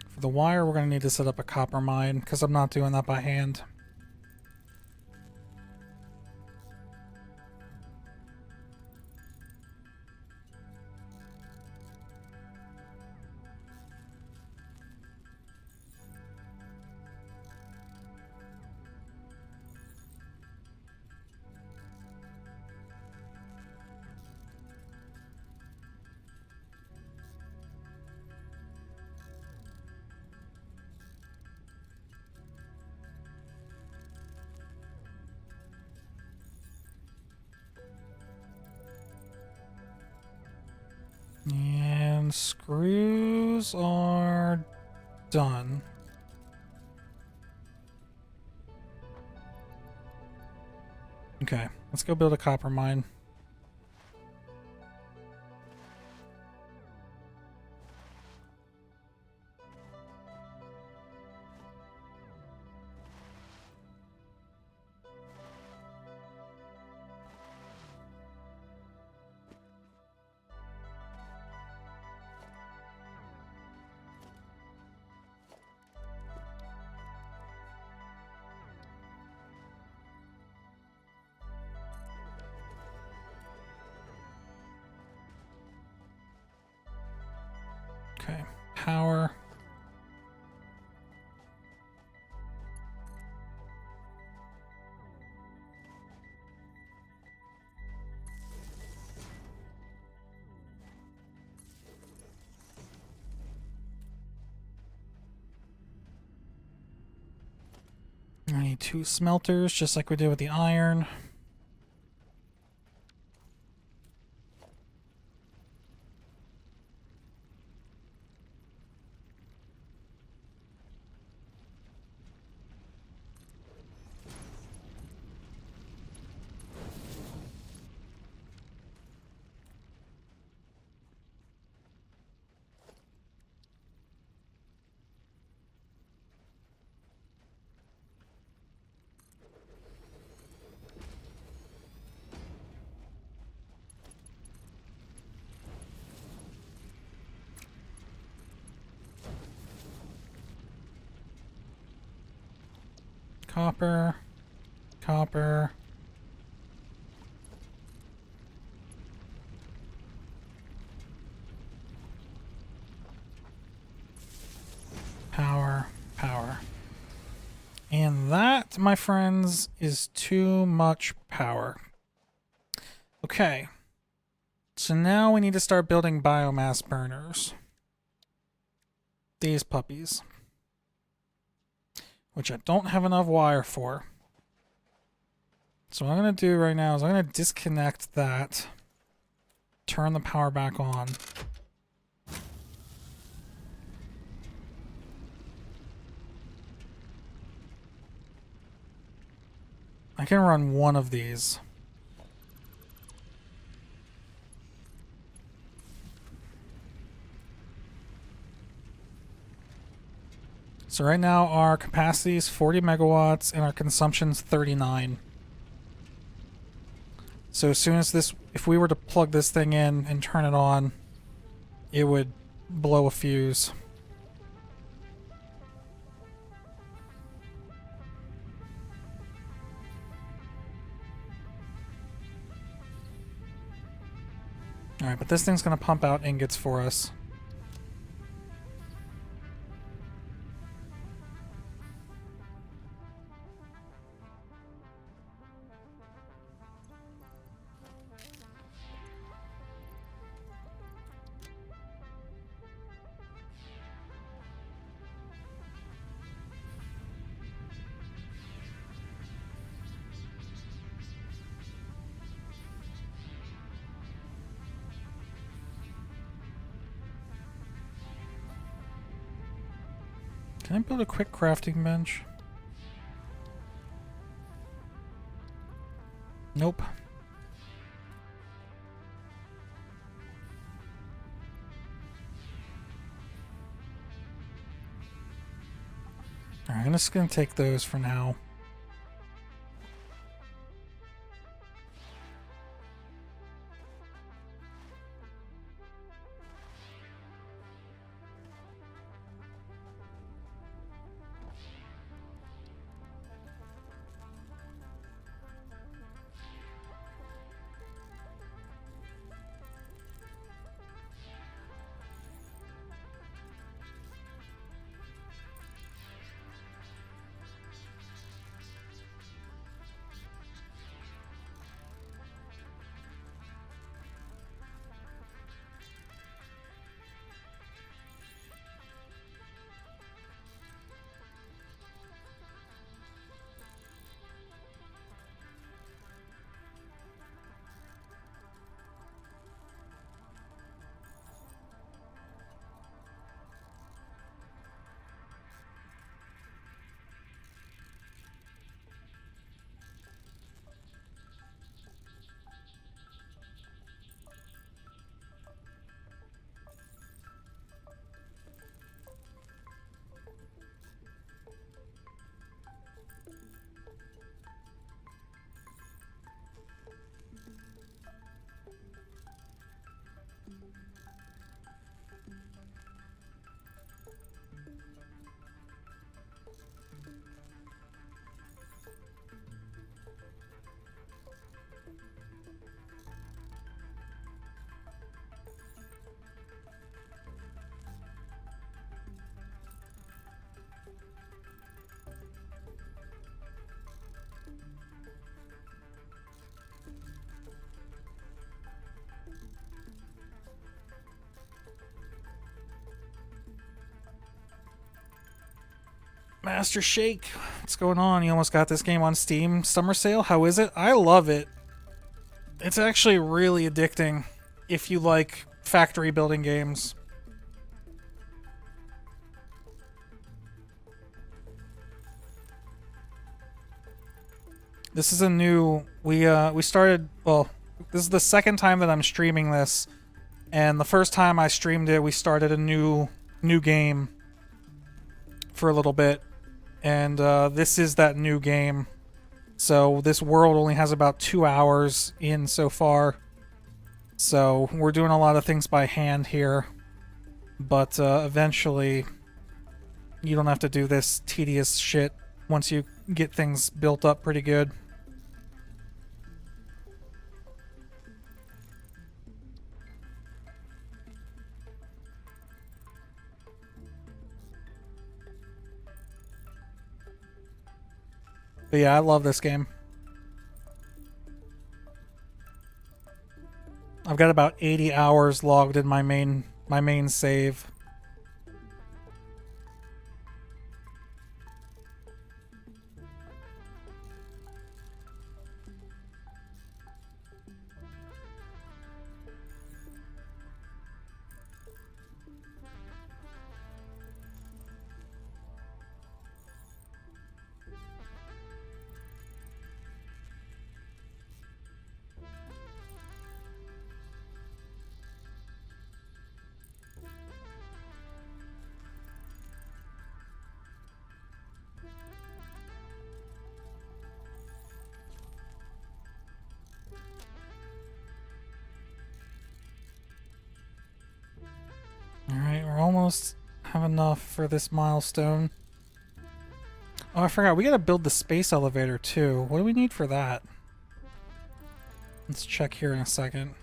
For the wire, we're going to need to set up a copper mine because I'm not doing that by hand. And screws are done. Okay, let's go build a copper mine. Okay, power. I need 2 smelters, just like we did with the iron. Copper. Copper. Power. Power. And that, my friends, is too much power. Okay. So now we need to start building biomass burners. These puppies. Which I don't have enough wire for. So what I'm going to do right now is I'm going to disconnect that. Turn the power back on. I can run one of these. So right now our capacity is 40 megawatts and our consumption is 39. So as soon as this, if we were to plug this thing in and turn it on, it would blow a fuse. Alright, but this thing's going to pump out ingots for us. Can I build a quick crafting bench? Nope. Alright, I'm just gonna take those for now. Master Shake, what's going on? You almost got this game on Steam summer sale. How is it? I love it. It's actually really addicting if you like factory building games. This is a new... We started... Well, this is the second time that I'm streaming this. And the first time I streamed it, we started a new game for a little bit. And this is that new game. So this world only has about 2 hours in so far. So we're doing a lot of things by hand here. But eventually, you don't have to do this tedious shit once you get things built up pretty good. But yeah, I love this game. I've got about 80 hours logged in my main save. Alright, we're almost have enough for this milestone. Oh, I forgot. We gotta build the space elevator, too. What do we need for that? Let's check here in a second.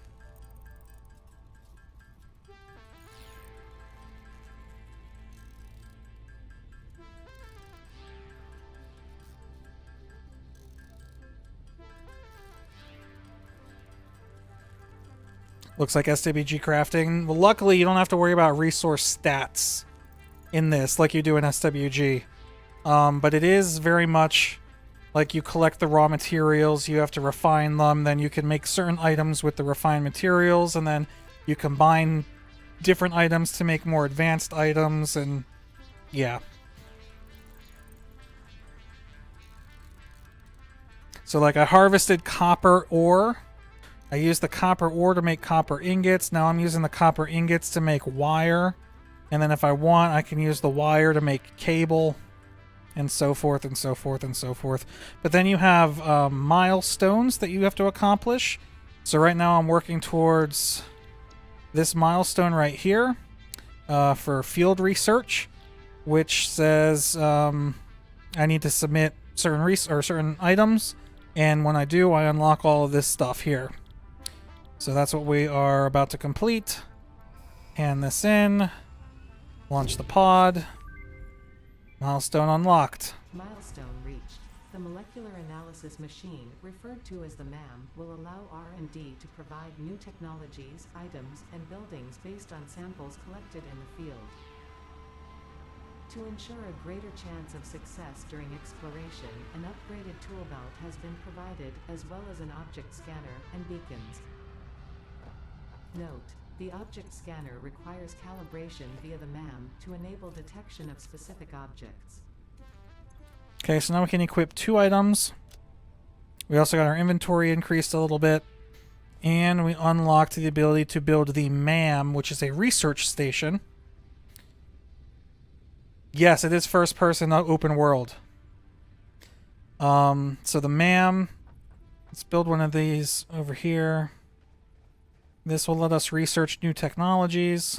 Looks like SWG crafting. Well, luckily, you don't have to worry about resource stats in this like you do in SWG. But it is very much like you collect the raw materials, you have to refine them, then you can make certain items with the refined materials, and then you combine different items to make more advanced items, and yeah. So like I harvested copper ore. I used the copper ore to make copper ingots. Now I'm using the copper ingots to make wire. And then if I want, I can use the wire to make cable, and so forth and so forth and so forth. But then you have milestones that you have to accomplish. So right now I'm working towards this milestone right here for field research, which says I need to submit certain items. And when I do, I unlock all of this stuff here. So that's what we are about to complete. Hand this in. Launch the pod. Milestone unlocked. Milestone reached. The molecular analysis machine, referred to as the MAM, will allow R&D to provide new technologies, items, and buildings based on samples collected in the field. To ensure a greater chance of success during exploration, an upgraded tool belt has been provided, as well as an object scanner and beacons. Note: the object scanner requires calibration via the MAM to enable detection of specific objects. Okay, so now we can equip 2 items. We also got our inventory increased a little bit. And we unlocked the ability to build the MAM, which is a research station. Yes, it is first person open world. So the MAM, let's build one of these over here. This will let us research new technologies.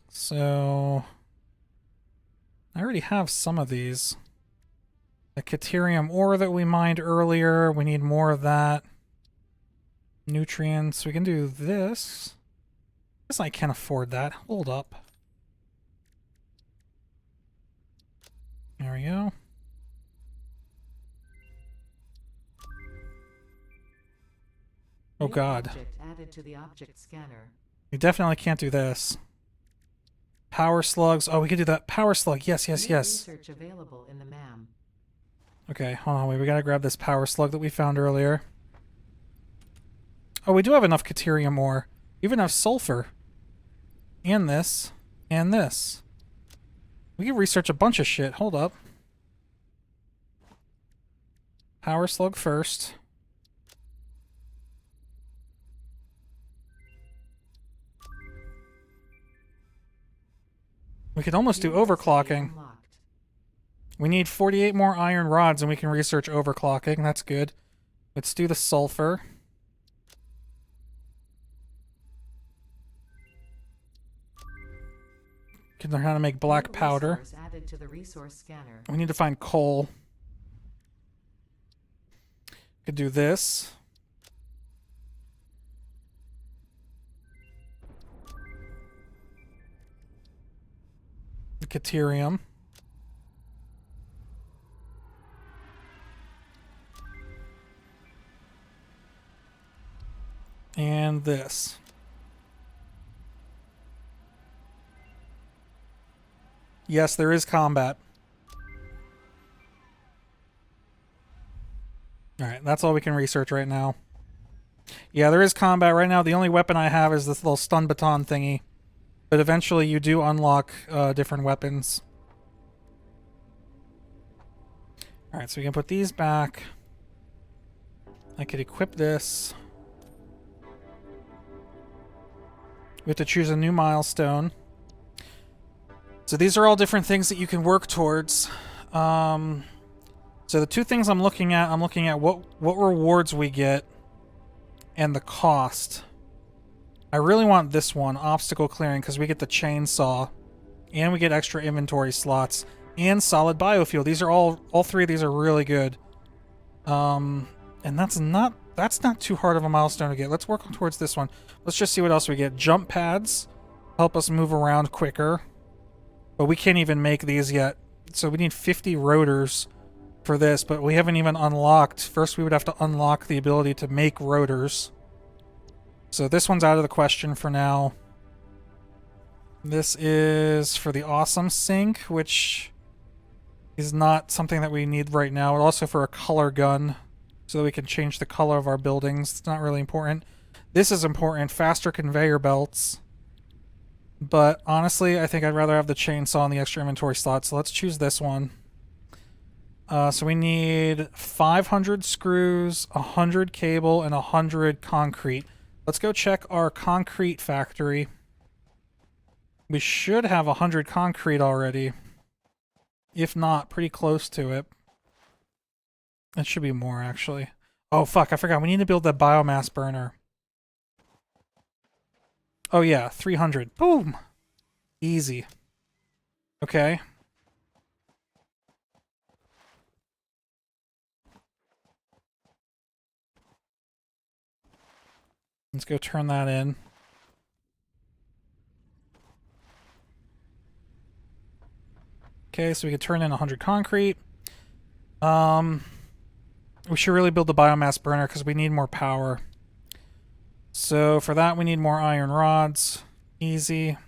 So I already have some of these. The Caterium ore that we mined earlier, we need more of that. Nutrients, we can do this. I guess I can't afford that. Hold up. There we go. Oh god. Object added to the object scanner. We definitely can't do this. Power slugs. Oh, we could do that. Power slug. Yes, yes, New yes. Research available in the MAM. Okay, hold on. Wait, we gotta grab this power slug that we found earlier. Oh, we do have enough Caterium ore. We even have sulfur. And this. And this. We can research a bunch of shit. Hold up. Power slug first. We could almost do overclocking. Unlocked. We need 48 more iron rods and we can research overclocking. That's good. Let's do the sulfur. Can learn how to make black New powder. resource added to the resource scanner. We need to find coal. Could do this. Caterium. And this. Yes, there is combat. Alright, that's all we can research right now. Yeah, there is combat right now. The only weapon I have is this little stun baton thingy. But eventually you do unlock different weapons. Alright, so we can put these back. I could equip this. We have to choose a new milestone. So these are all different things that you can work towards. So the two things I'm looking at what rewards we get and the cost. I really want this one, obstacle clearing, because we get the chainsaw and we get extra inventory slots and solid biofuel. These are all three of these are really good. And that's not too hard of a milestone to get. Let's work towards this one. Let's just see what else we get. Jump pads help us move around quicker. But we can't even make these yet. So we need 50 rotors for this, but we haven't even unlocked. First we would have to unlock the ability to make rotors. So this one's out of the question for now. This is for the awesome sink, which is not something that we need right now. And also for a color gun, so that we can change the color of our buildings. It's not really important. This is important. Faster conveyor belts. But honestly, I think I'd rather have the chainsaw and the extra inventory slot. So let's choose this one. So we need 500 screws, 100 cable, and 100 concrete. Let's go check our concrete factory. We should have 100 concrete already. If not, pretty close to it. It should be more, actually. Oh, fuck, I forgot. We need to build that biomass burner. Oh, yeah, 300. Boom! Easy. Okay. Let's go turn that in. Okay, so we can turn in 100 concrete. We should really build the biomass burner because we need more power. So for that we need more iron rods. Easy.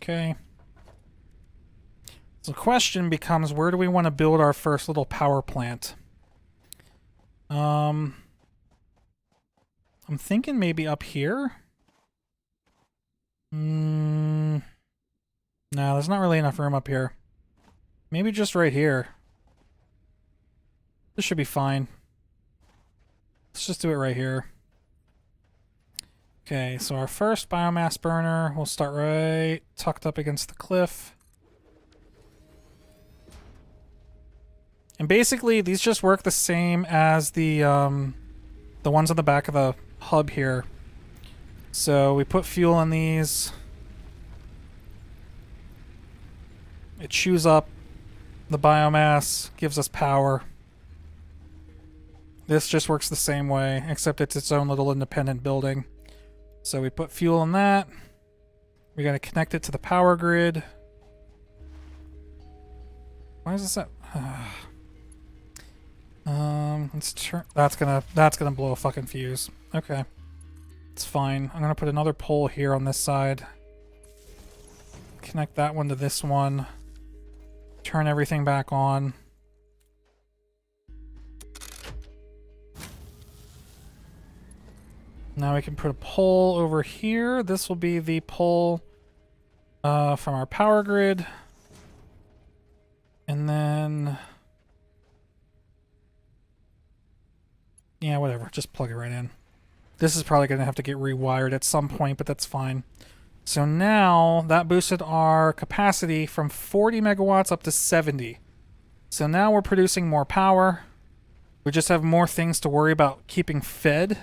Okay. So the question becomes, where do we want to build our first little power plant? I'm thinking maybe up here. No, there's not really enough room up here. Maybe just right here. This should be fine. Let's just do it right here. Okay, so our first biomass burner will start right tucked up against the cliff. And basically, these just work the same as the ones on the back of the hub here. So we put fuel in these. It chews up the biomass, gives us power. This just works the same way, except it's its own little independent building. So we put fuel in that. We got to connect it to the power grid. Why is this at? Let's turn. That's gonna blow a fucking fuse. Okay, it's fine. I'm gonna put another pole here on this side. Connect that one to this one. Turn everything back on. Now we can put a pole over here. This will be the pole from our power grid. And then... yeah, whatever. Just plug it right in. This is probably going to have to get rewired at some point, but that's fine. So now that boosted our capacity from 40 megawatts up to 70. So now we're producing more power. We just have more things to worry about keeping fed,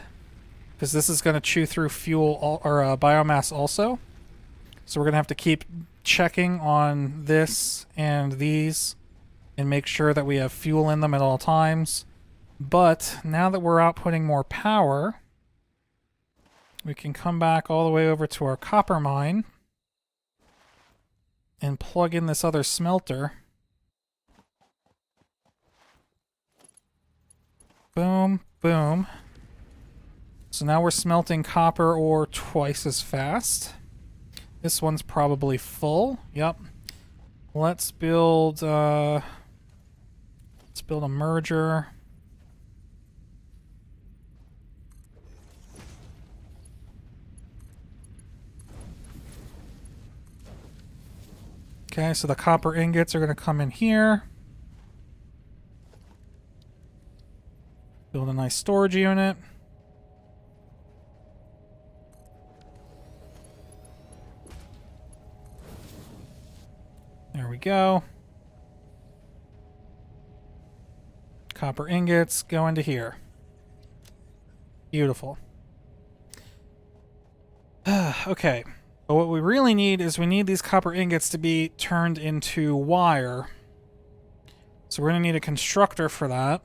because this is going to chew through fuel or biomass also. So we're going to have to keep checking on this and these and make sure that we have fuel in them at all times. But now that we're outputting more power, we can come back all the way over to our copper mine and plug in this other smelter. Boom, boom. So now we're smelting copper ore twice as fast. This one's probably full. Yep. Let's build a merger. Okay, so the copper ingots are going to come in here. Build a nice storage unit. There we go. Copper ingots go into here. Beautiful. Okay. But what we really need is we need these copper ingots to be turned into wire. So we're going to need a constructor for that.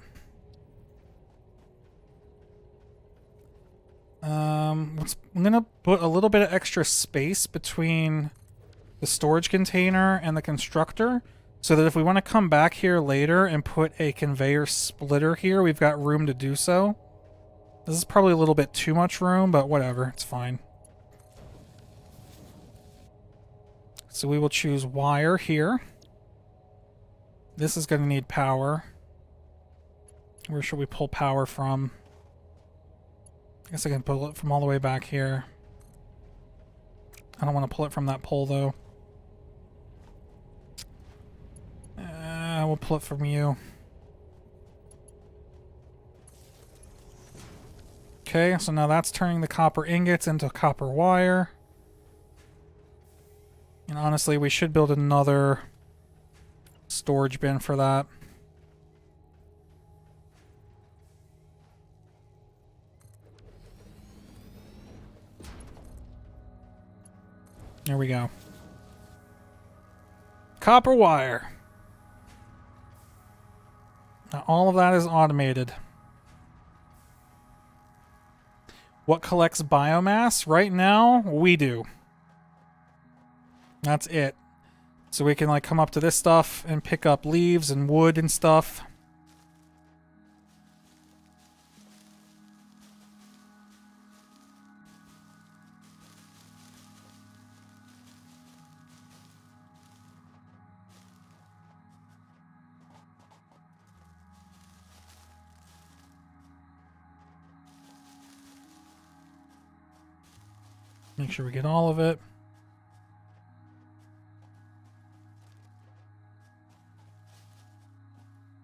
I'm going to put a little bit of extra space between the storage container and the constructor, so that if we want to come back here later and put a conveyor splitter here, we've got room to do so. This is probably a little bit too much room, but whatever, it's fine. So we will choose wire here. This is going to need power. Where should we pull power from? I guess I can pull it from all the way back here. I don't want to pull it from that pole, though. We'll pull it from you. Okay, so now that's turning the copper ingots into copper wire. And honestly, we should build another storage bin for that. There we go. Copper wire. Now all of that is automated. What collects biomass? Right now, we do. That's it. So we can like come up to this stuff and pick up leaves and wood and stuff. Make sure we get all of it.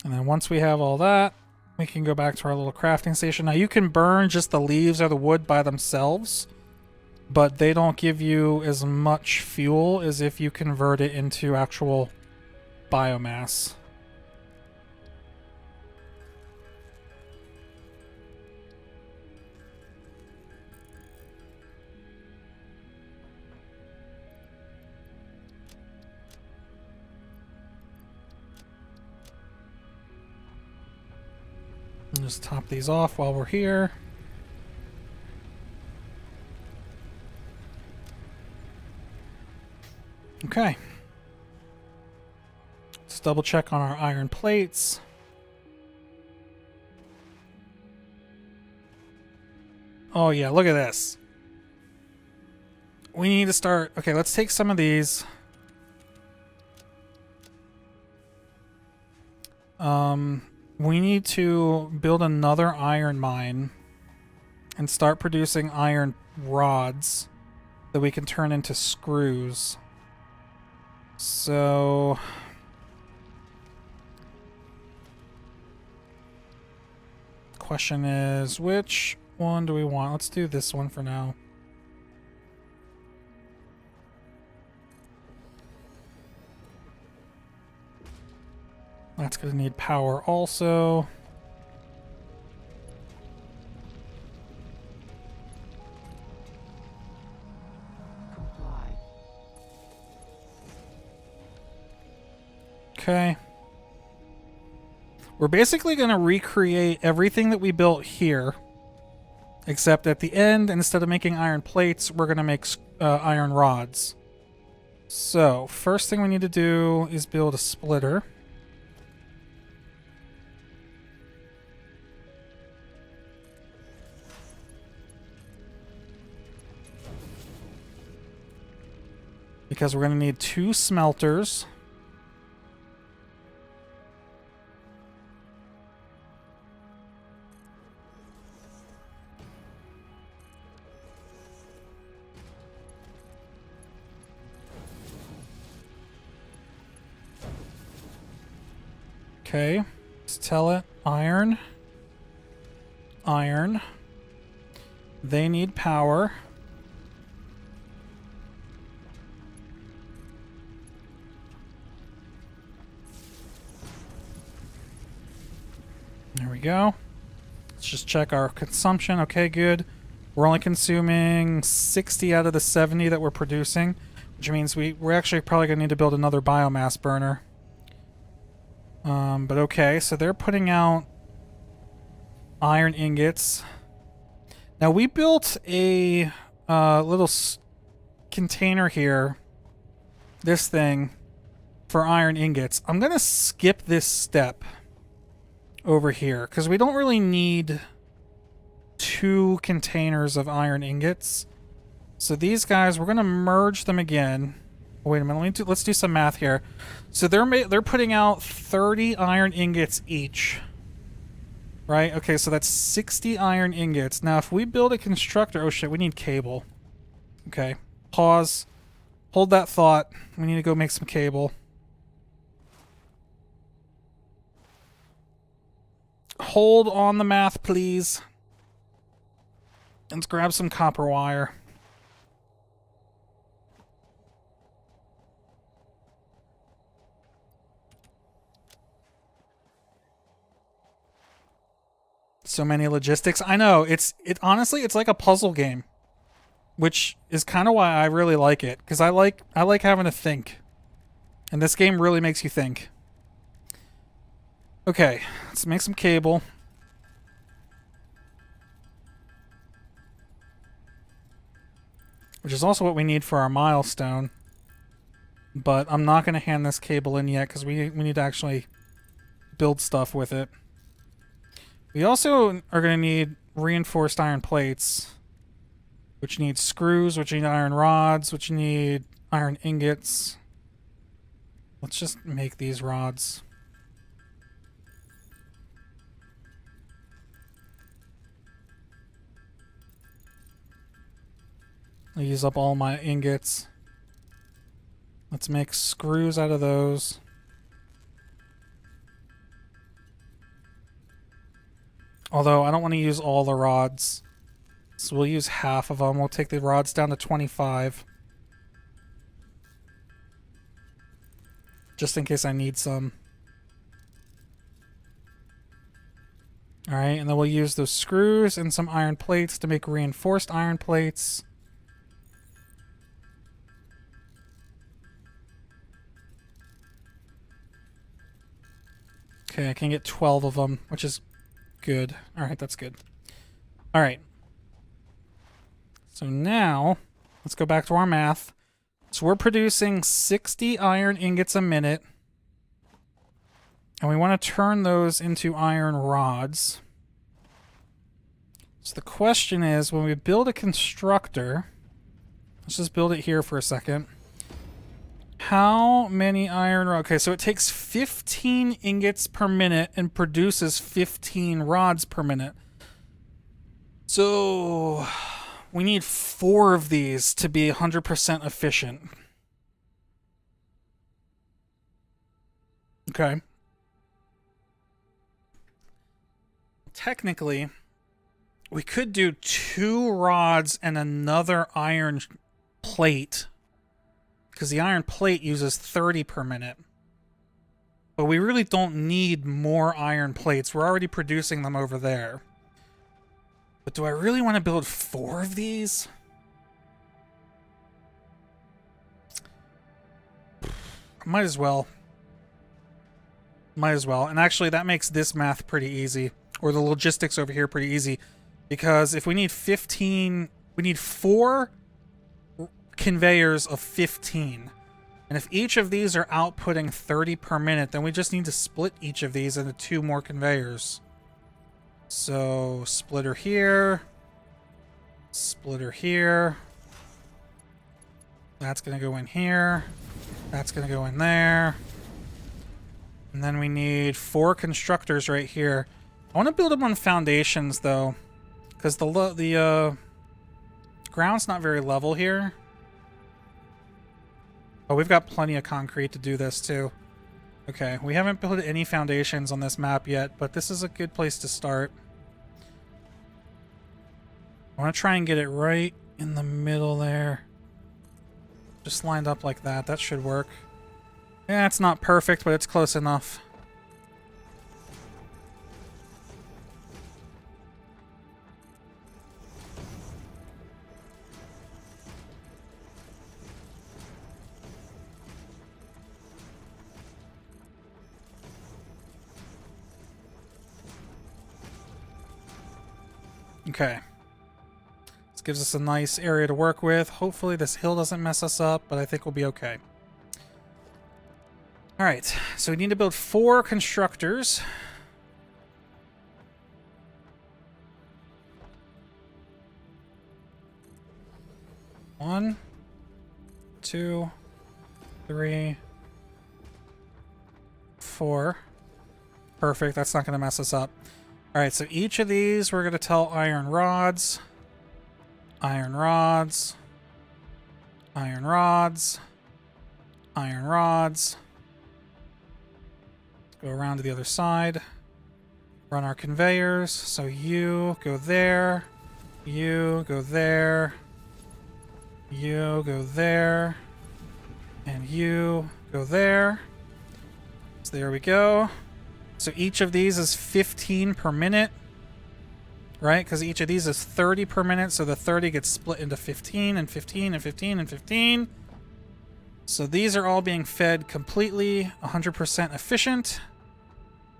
And then once we have all that, we can go back to our little crafting station. Now you can burn just the leaves or the wood by themselves, but they don't give you as much fuel as if you convert it into actual biomass. Just top these off while we're here. Okay. Let's double check on our iron plates. Oh yeah, look at this. We need to start... Okay, let's take some of these. We need to build another iron mine and start producing iron rods that we can turn into screws. So... question is, which one do we want? Let's do this one for now. That's going to need power also. Comply. Okay. We're basically going to recreate everything that we built here. Except at the end, instead of making iron plates, we're going to make iron rods. So, first thing we need to do is build a splitter. Because we're going to need 2 smelters. Okay, let's tell it. Iron. Iron. They need power. There we go. Let's just check our consumption. Okay, good. We're only consuming 60 out of the 70 that we're producing, which means we're actually probably going to need to build another biomass burner. But okay, so they're putting out iron ingots. Now we built a little container here, this thing, for iron ingots. I'm going to skip this step over here because we don't really need 2 containers of iron ingots. So these guys, we're going to merge them again. Wait a minute, let's do some math here. So they're putting out 30 iron ingots each. Right? Okay, so that's 60 iron ingots. Now, if we build a constructor... Oh, shit, we need cable. Okay. Pause. Hold that thought. We need to go make some cable. Hold on the math, please. Let's grab some copper wire. So many logistics. I know, honestly, it's like a puzzle game, which is kind of why I really like it, because I like having to think, and this game really makes you think. Okay, let's make some cable. Which is also what we need for our milestone. But I'm not going to hand this cable in yet because we need to actually build stuff with it. We also are going to need reinforced iron plates, which need screws, which need iron rods, which need iron ingots. Let's just make these rods. I'll use up all my ingots. Let's make screws out of those. Although, I don't want to use all the rods. So we'll use half of them. We'll take the rods down to 25. Just in case I need some. Alright, and then we'll use those screws and some iron plates to make reinforced iron plates. Okay, I can get 12 of them, which is good. Alright, that's good. Alright. So now, let's go back to our math. So we're producing 60 iron ingots a minute. And we want to turn those into iron rods. So the question is, when we build a constructor, let's just build it here for a second. How many iron rods? Okay, so it takes 15 ingots per minute and produces 15 rods per minute. So we need 4 of these to be 100% efficient. Okay. Technically, we could do 2 rods and another iron plate, because the iron plate uses 30 per minute. But we really don't need more iron plates. We're already producing them over there. But do I really want to build 4 of these? Might as well. Might as well. And actually, that makes this math pretty easy. Or the logistics over here pretty easy. Because if we need 15... We need 4 conveyors of 15. And if each of these are outputting 30 per minute, then we just need to split each of these into 2 more conveyors. So, splitter here. Splitter here. That's going to go in here. That's going to go in there. And then we need 4 constructors right here. I want to build them on foundations, though. Because the ground's not very level here. Oh, we've got plenty of concrete to do this, too. Okay, we haven't built any foundations on this map yet, but this is a good place to start. I want to try and get it right in the middle there. Just lined up like that. That should work. Yeah, it's not perfect, but it's close enough. Okay. This gives us a nice area to work with. Hopefully this hill doesn't mess us up, but I think we'll be okay. Alright, so we need to build 4 constructors. One, 2, 3, 4. Perfect, that's not going to mess us up. Alright, so each of these we're going to tell iron rods, iron rods, iron rods, iron rods. Go around to the other side. Run our conveyors. So you go there, you go there, you go there, and you go there. So there we go. So each of these is 15 per minute, right? Because each of these is 30 per minute, so the 30 gets split into 15 and 15 and 15 and 15. So these are all being fed completely 100% efficient.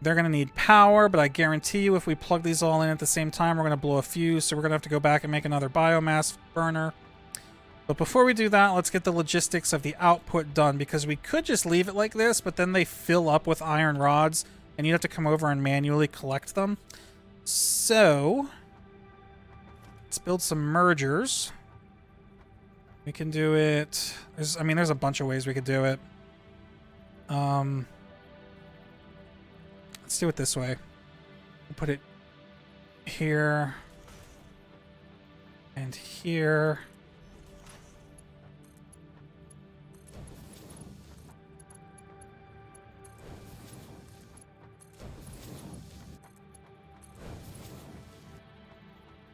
They're going to need power, but I guarantee you if we plug these all in at the same time, we're going to blow a fuse, so we're going to have to go back and make another biomass burner. But before we do that, let's get the logistics of the output done, because we could just leave it like this, but then they fill up with iron rods, and you have to come over and manually collect them. So, let's build some mergers. We can do it... there's a bunch of ways we could do it. Let's do it this way. We'll put it here and here.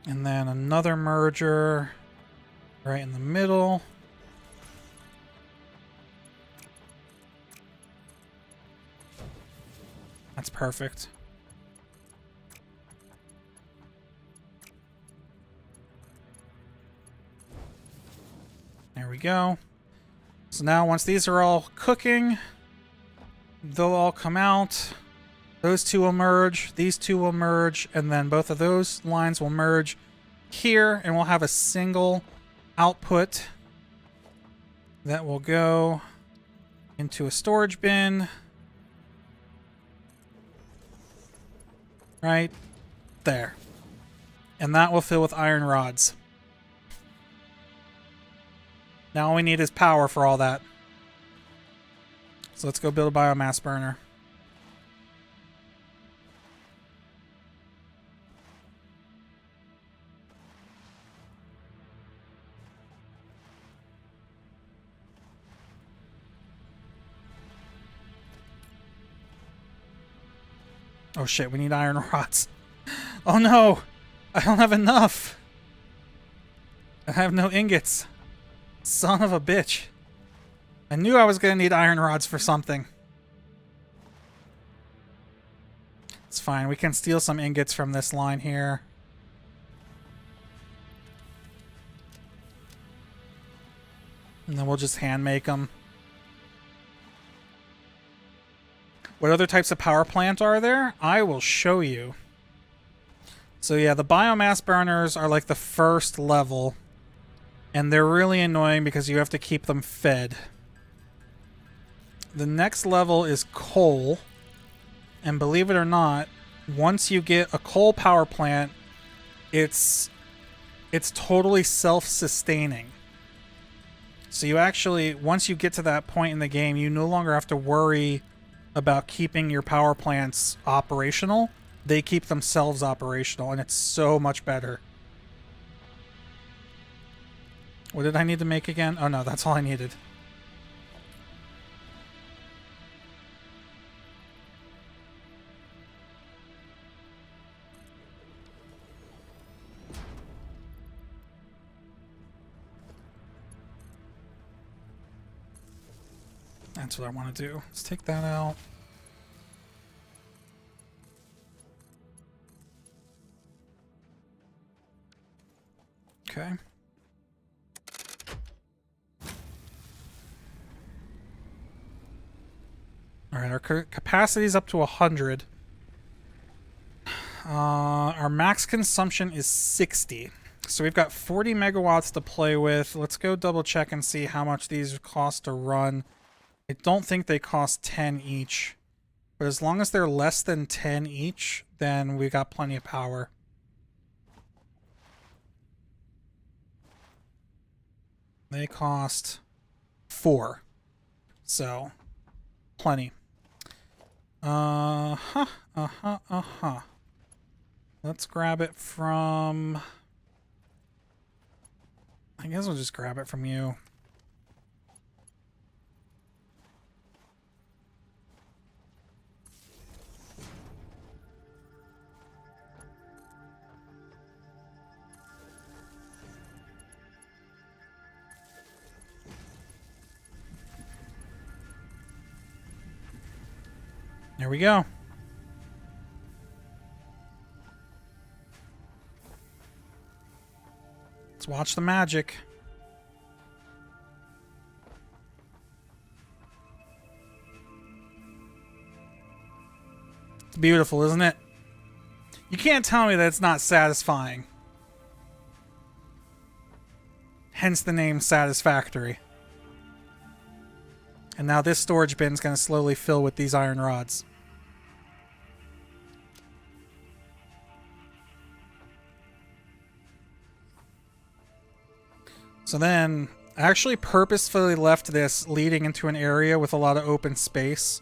And then another merger right in the middle. That's perfect. There we go. So now once these are all cooking, they'll all come out. Those two will merge, these two will merge, and then both of those lines will merge here, and we'll have a single output That will go into a storage bin. Right there. And that will fill with iron rods. Now all we need is power for all that. So let's go build a biomass burner. Oh shit, we need iron rods. Oh no! I don't have enough! I have no ingots. Son of a bitch. I knew I was gonna need iron rods for something. It's fine, we can steal some ingots from this line here. And then we'll just hand make them. What other types of power plant are there? I will show you. So yeah, the biomass burners are like the first level. And they're really annoying because you have to keep them fed. The next level is coal. And believe it or not, once you get a coal power plant, it's totally self-sustaining. So you actually, once you get to that point in the game, you no longer have to worry about keeping your power plants operational. They keep themselves operational, and it's so much better. What did I need to make again? Oh no, that's all I needed. That's what I want to do. Let's take that out. Okay. Alright, our capacity is up to 100. Our max consumption is 60. So we've got 40 megawatts to play with. Let's go double check and see how much these cost to run. I don't think they cost 10 each. But as long as they're less than 10 each, then we got plenty of power. They cost 4. So, plenty. Let's grab it from... I guess we'll just grab it from you. There we go. Let's watch the magic. It's beautiful, isn't it? You can't tell me that it's not satisfying. Hence the name Satisfactory. And now this storage bin is going to slowly fill with these iron rods. So then, I actually purposefully left this leading into an area with a lot of open space,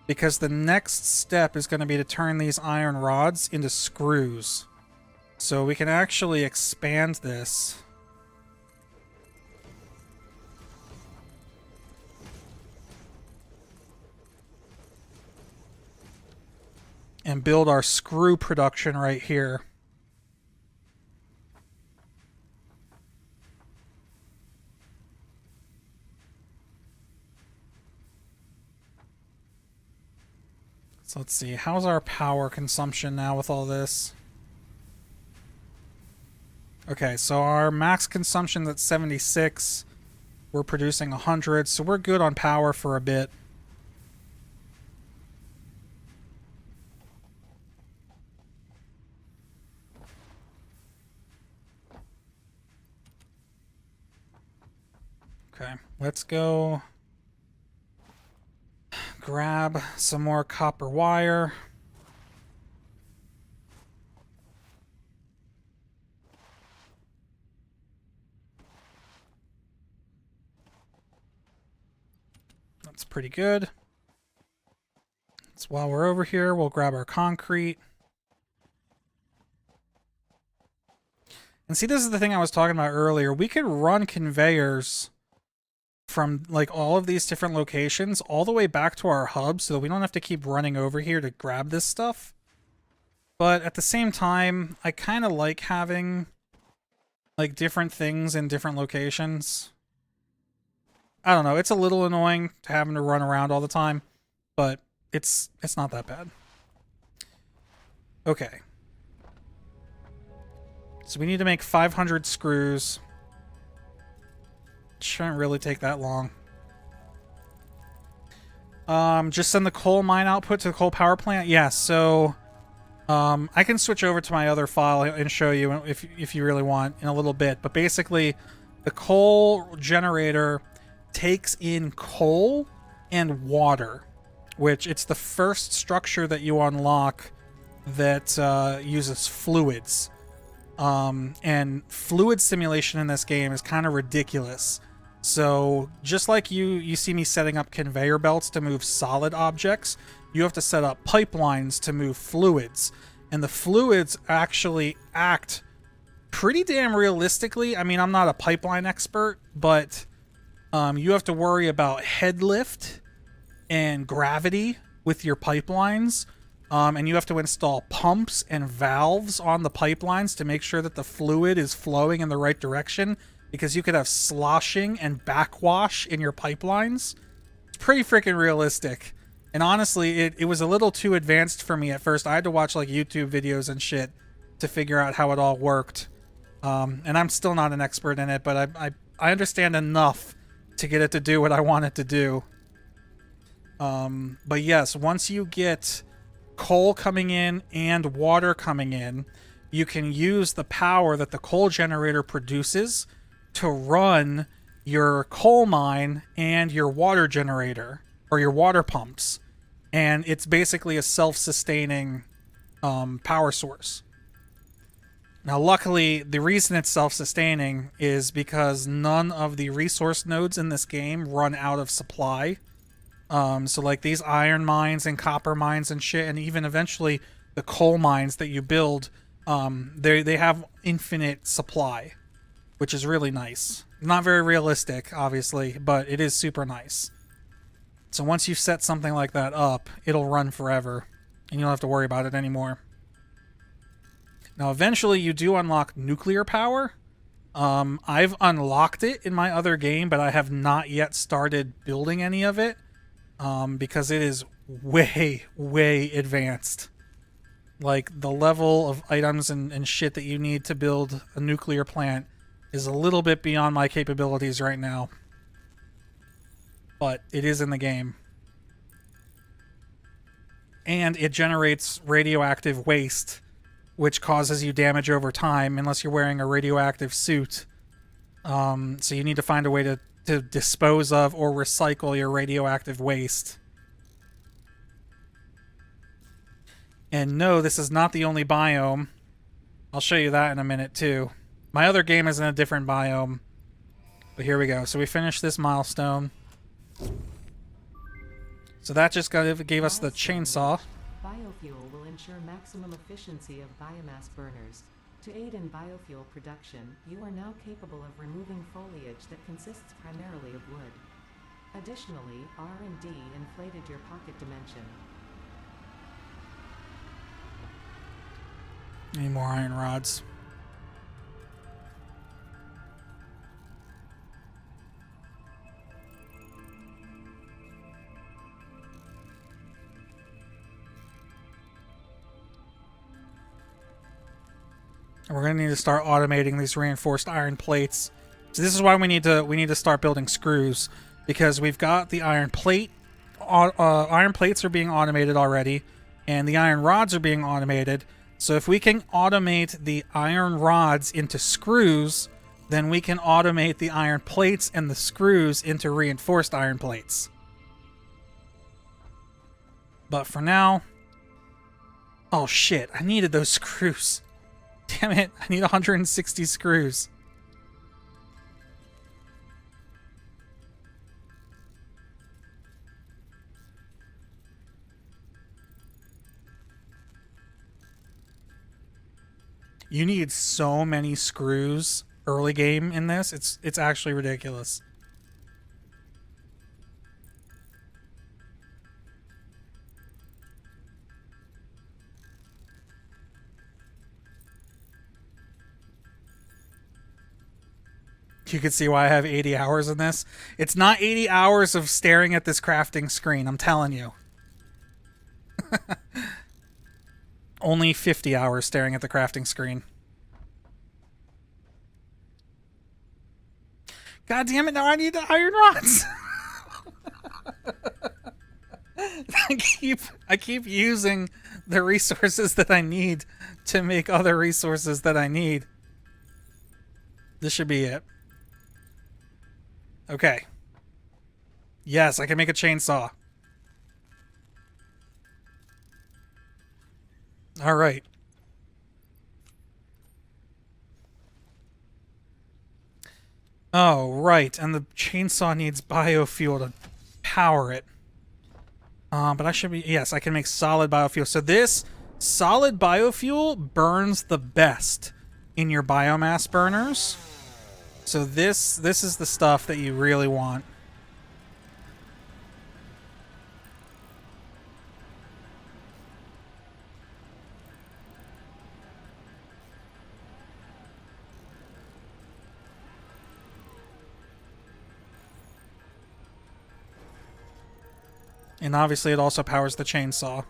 because the next step is going to be to turn these iron rods into screws. So we can actually expand this. And build our screw production right here. So let's see, how's our power consumption now with all this? Okay, so our max consumption's at 76. We're producing 100, so we're good on power for a bit. Okay, let's go grab some more copper wire. That's pretty good. So while we're over here, we'll grab our concrete. And see, this is the thing I was talking about earlier. We could run conveyors from like all of these different locations all the way back to our hub so that we don't have to keep running over here to grab this stuff. But at the same time, I kind of like having like different things in different locations. I don't know, it's a little annoying having to run around all the time, but it's not that bad. Okay. So we need to make 500 screws. Shouldn't really take that long. Just send the coal mine output to the coal power plant. Yeah, so I can switch over to my other file and show you if you really want in a little bit. But basically, the coal generator takes in coal and water, which it's the first structure that you unlock that uses fluids. And fluid simulation in this game is kind of ridiculous. So just like you see me setting up conveyor belts to move solid objects, you have to set up pipelines to move fluids. And the fluids actually act pretty damn realistically. I mean, I'm not a pipeline expert, but you have to worry about head lift and gravity with your pipelines. And you have to install pumps and valves on the pipelines to make sure that the fluid is flowing in the right direction, because you could have sloshing and backwash in your pipelines. It's pretty freaking realistic. And honestly, it was a little too advanced for me at first. I had to watch like YouTube videos and shit to figure out how it all worked. And I'm still not an expert in it, but I understand enough to get it to do what I want it to do. But yes, once you get coal coming in and water coming in, you can use the power that the coal generator produces to run your coal mine and your water generator or your water pumps. And it's basically a self-sustaining power source. Now, luckily, the reason it's self-sustaining is because none of the resource nodes in this game run out of supply. So like these iron mines and copper mines and shit, and even eventually the coal mines that you build, they have infinite supply, which is really nice. Not very realistic, obviously, but it is super nice. So once you set something like that up, it'll run forever, and you don't have to worry about it anymore. Now, eventually you do unlock nuclear power. I've unlocked it in my other game, but I have not yet started building any of it. Because it is way, way advanced. Like, the level of items and shit that you need to build a nuclear plant is a little bit beyond my capabilities right now. But it is in the game. And it generates radioactive waste, which causes you damage over time unless you're wearing a radioactive suit. So you need to find a way to dispose of or recycle your radioactive waste. And no, this is not the only biome. I'll show you that in a minute too. My other game is in a different biome. But here we go. So we finished this milestone. So that just gave us the chainsaw. Biofuel will ensure maximum efficiency of biomass burners. To aid in biofuel production, you are now capable of removing foliage that consists primarily of wood. Additionally, R&D inflated your pocket dimension. Need more iron rods. We're gonna need to start automating these reinforced iron plates. So this is why we need to start building screws, because we've got the iron plate. Iron plates are being automated already, and the iron rods are being automated. So if we can automate the iron rods into screws, then we can automate the iron plates and the screws into reinforced iron plates. But for now... Oh shit, I needed those screws. Damn it, I need 160 screws. You need so many screws early game in this. It's actually ridiculous. You can see why I have 80 hours in this. It's not 80 hours of staring at this crafting screen, I'm telling you. Only 50 hours staring at the crafting screen. God damn it, now I need the iron rods! I keep using the resources that I need to make other resources that I need. This should be it. Okay. Yes, I can make a chainsaw. Alright. Oh, right. And the chainsaw needs biofuel to power it. But I should be... Yes, I can make solid biofuel. So this solid biofuel burns the best in your biomass burners. So this is the stuff that you really want. And obviously it also powers the chainsaw.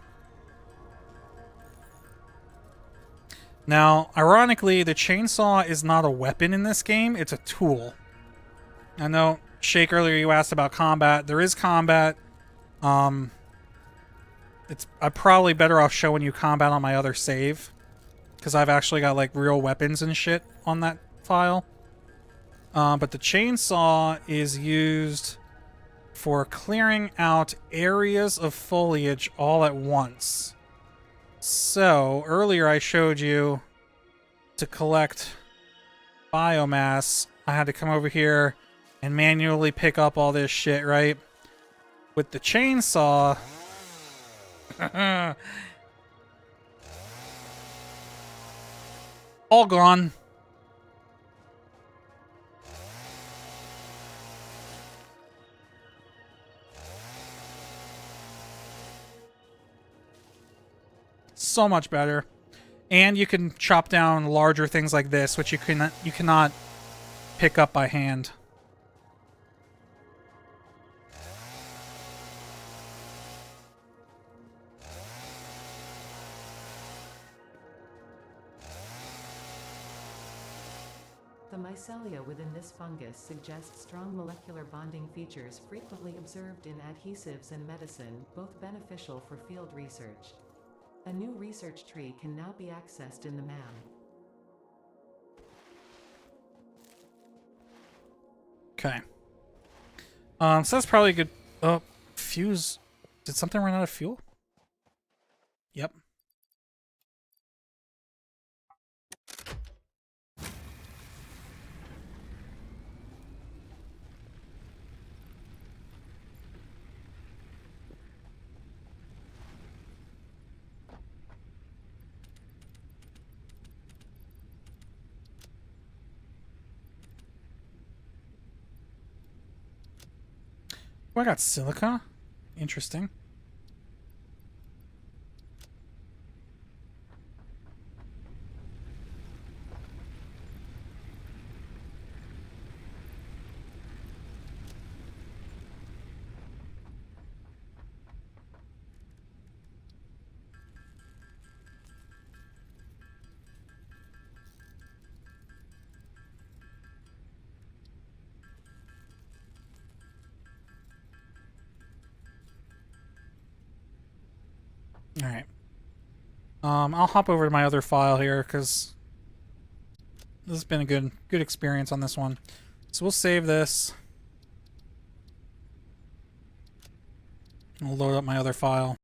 Now, ironically, the chainsaw is not a weapon in this game, it's a tool. I know, Shake, earlier you asked about combat. There is combat. I'm probably better off showing you combat on my other save. Because I've actually got, like, real weapons and shit on that file. But the chainsaw is used for clearing out areas of foliage all at once. So, earlier I showed you to collect biomass, I had to come over here and manually pick up all this shit, right? With the chainsaw... all gone. So much better. And you can chop down larger things like this, which you cannot pick up by hand. The mycelia within this fungus suggests strong molecular bonding features frequently observed in adhesives and medicine, both beneficial for field research. A new research tree can now be accessed in the MAM. Okay. So that's probably a good... Oh, fuse... Did something run out of fuel? Yep. Oh, I got silica. Interesting. Alright. I'll hop over to my other file here, because This has been a good experience on this one. So we'll save this. I'll load up my other file.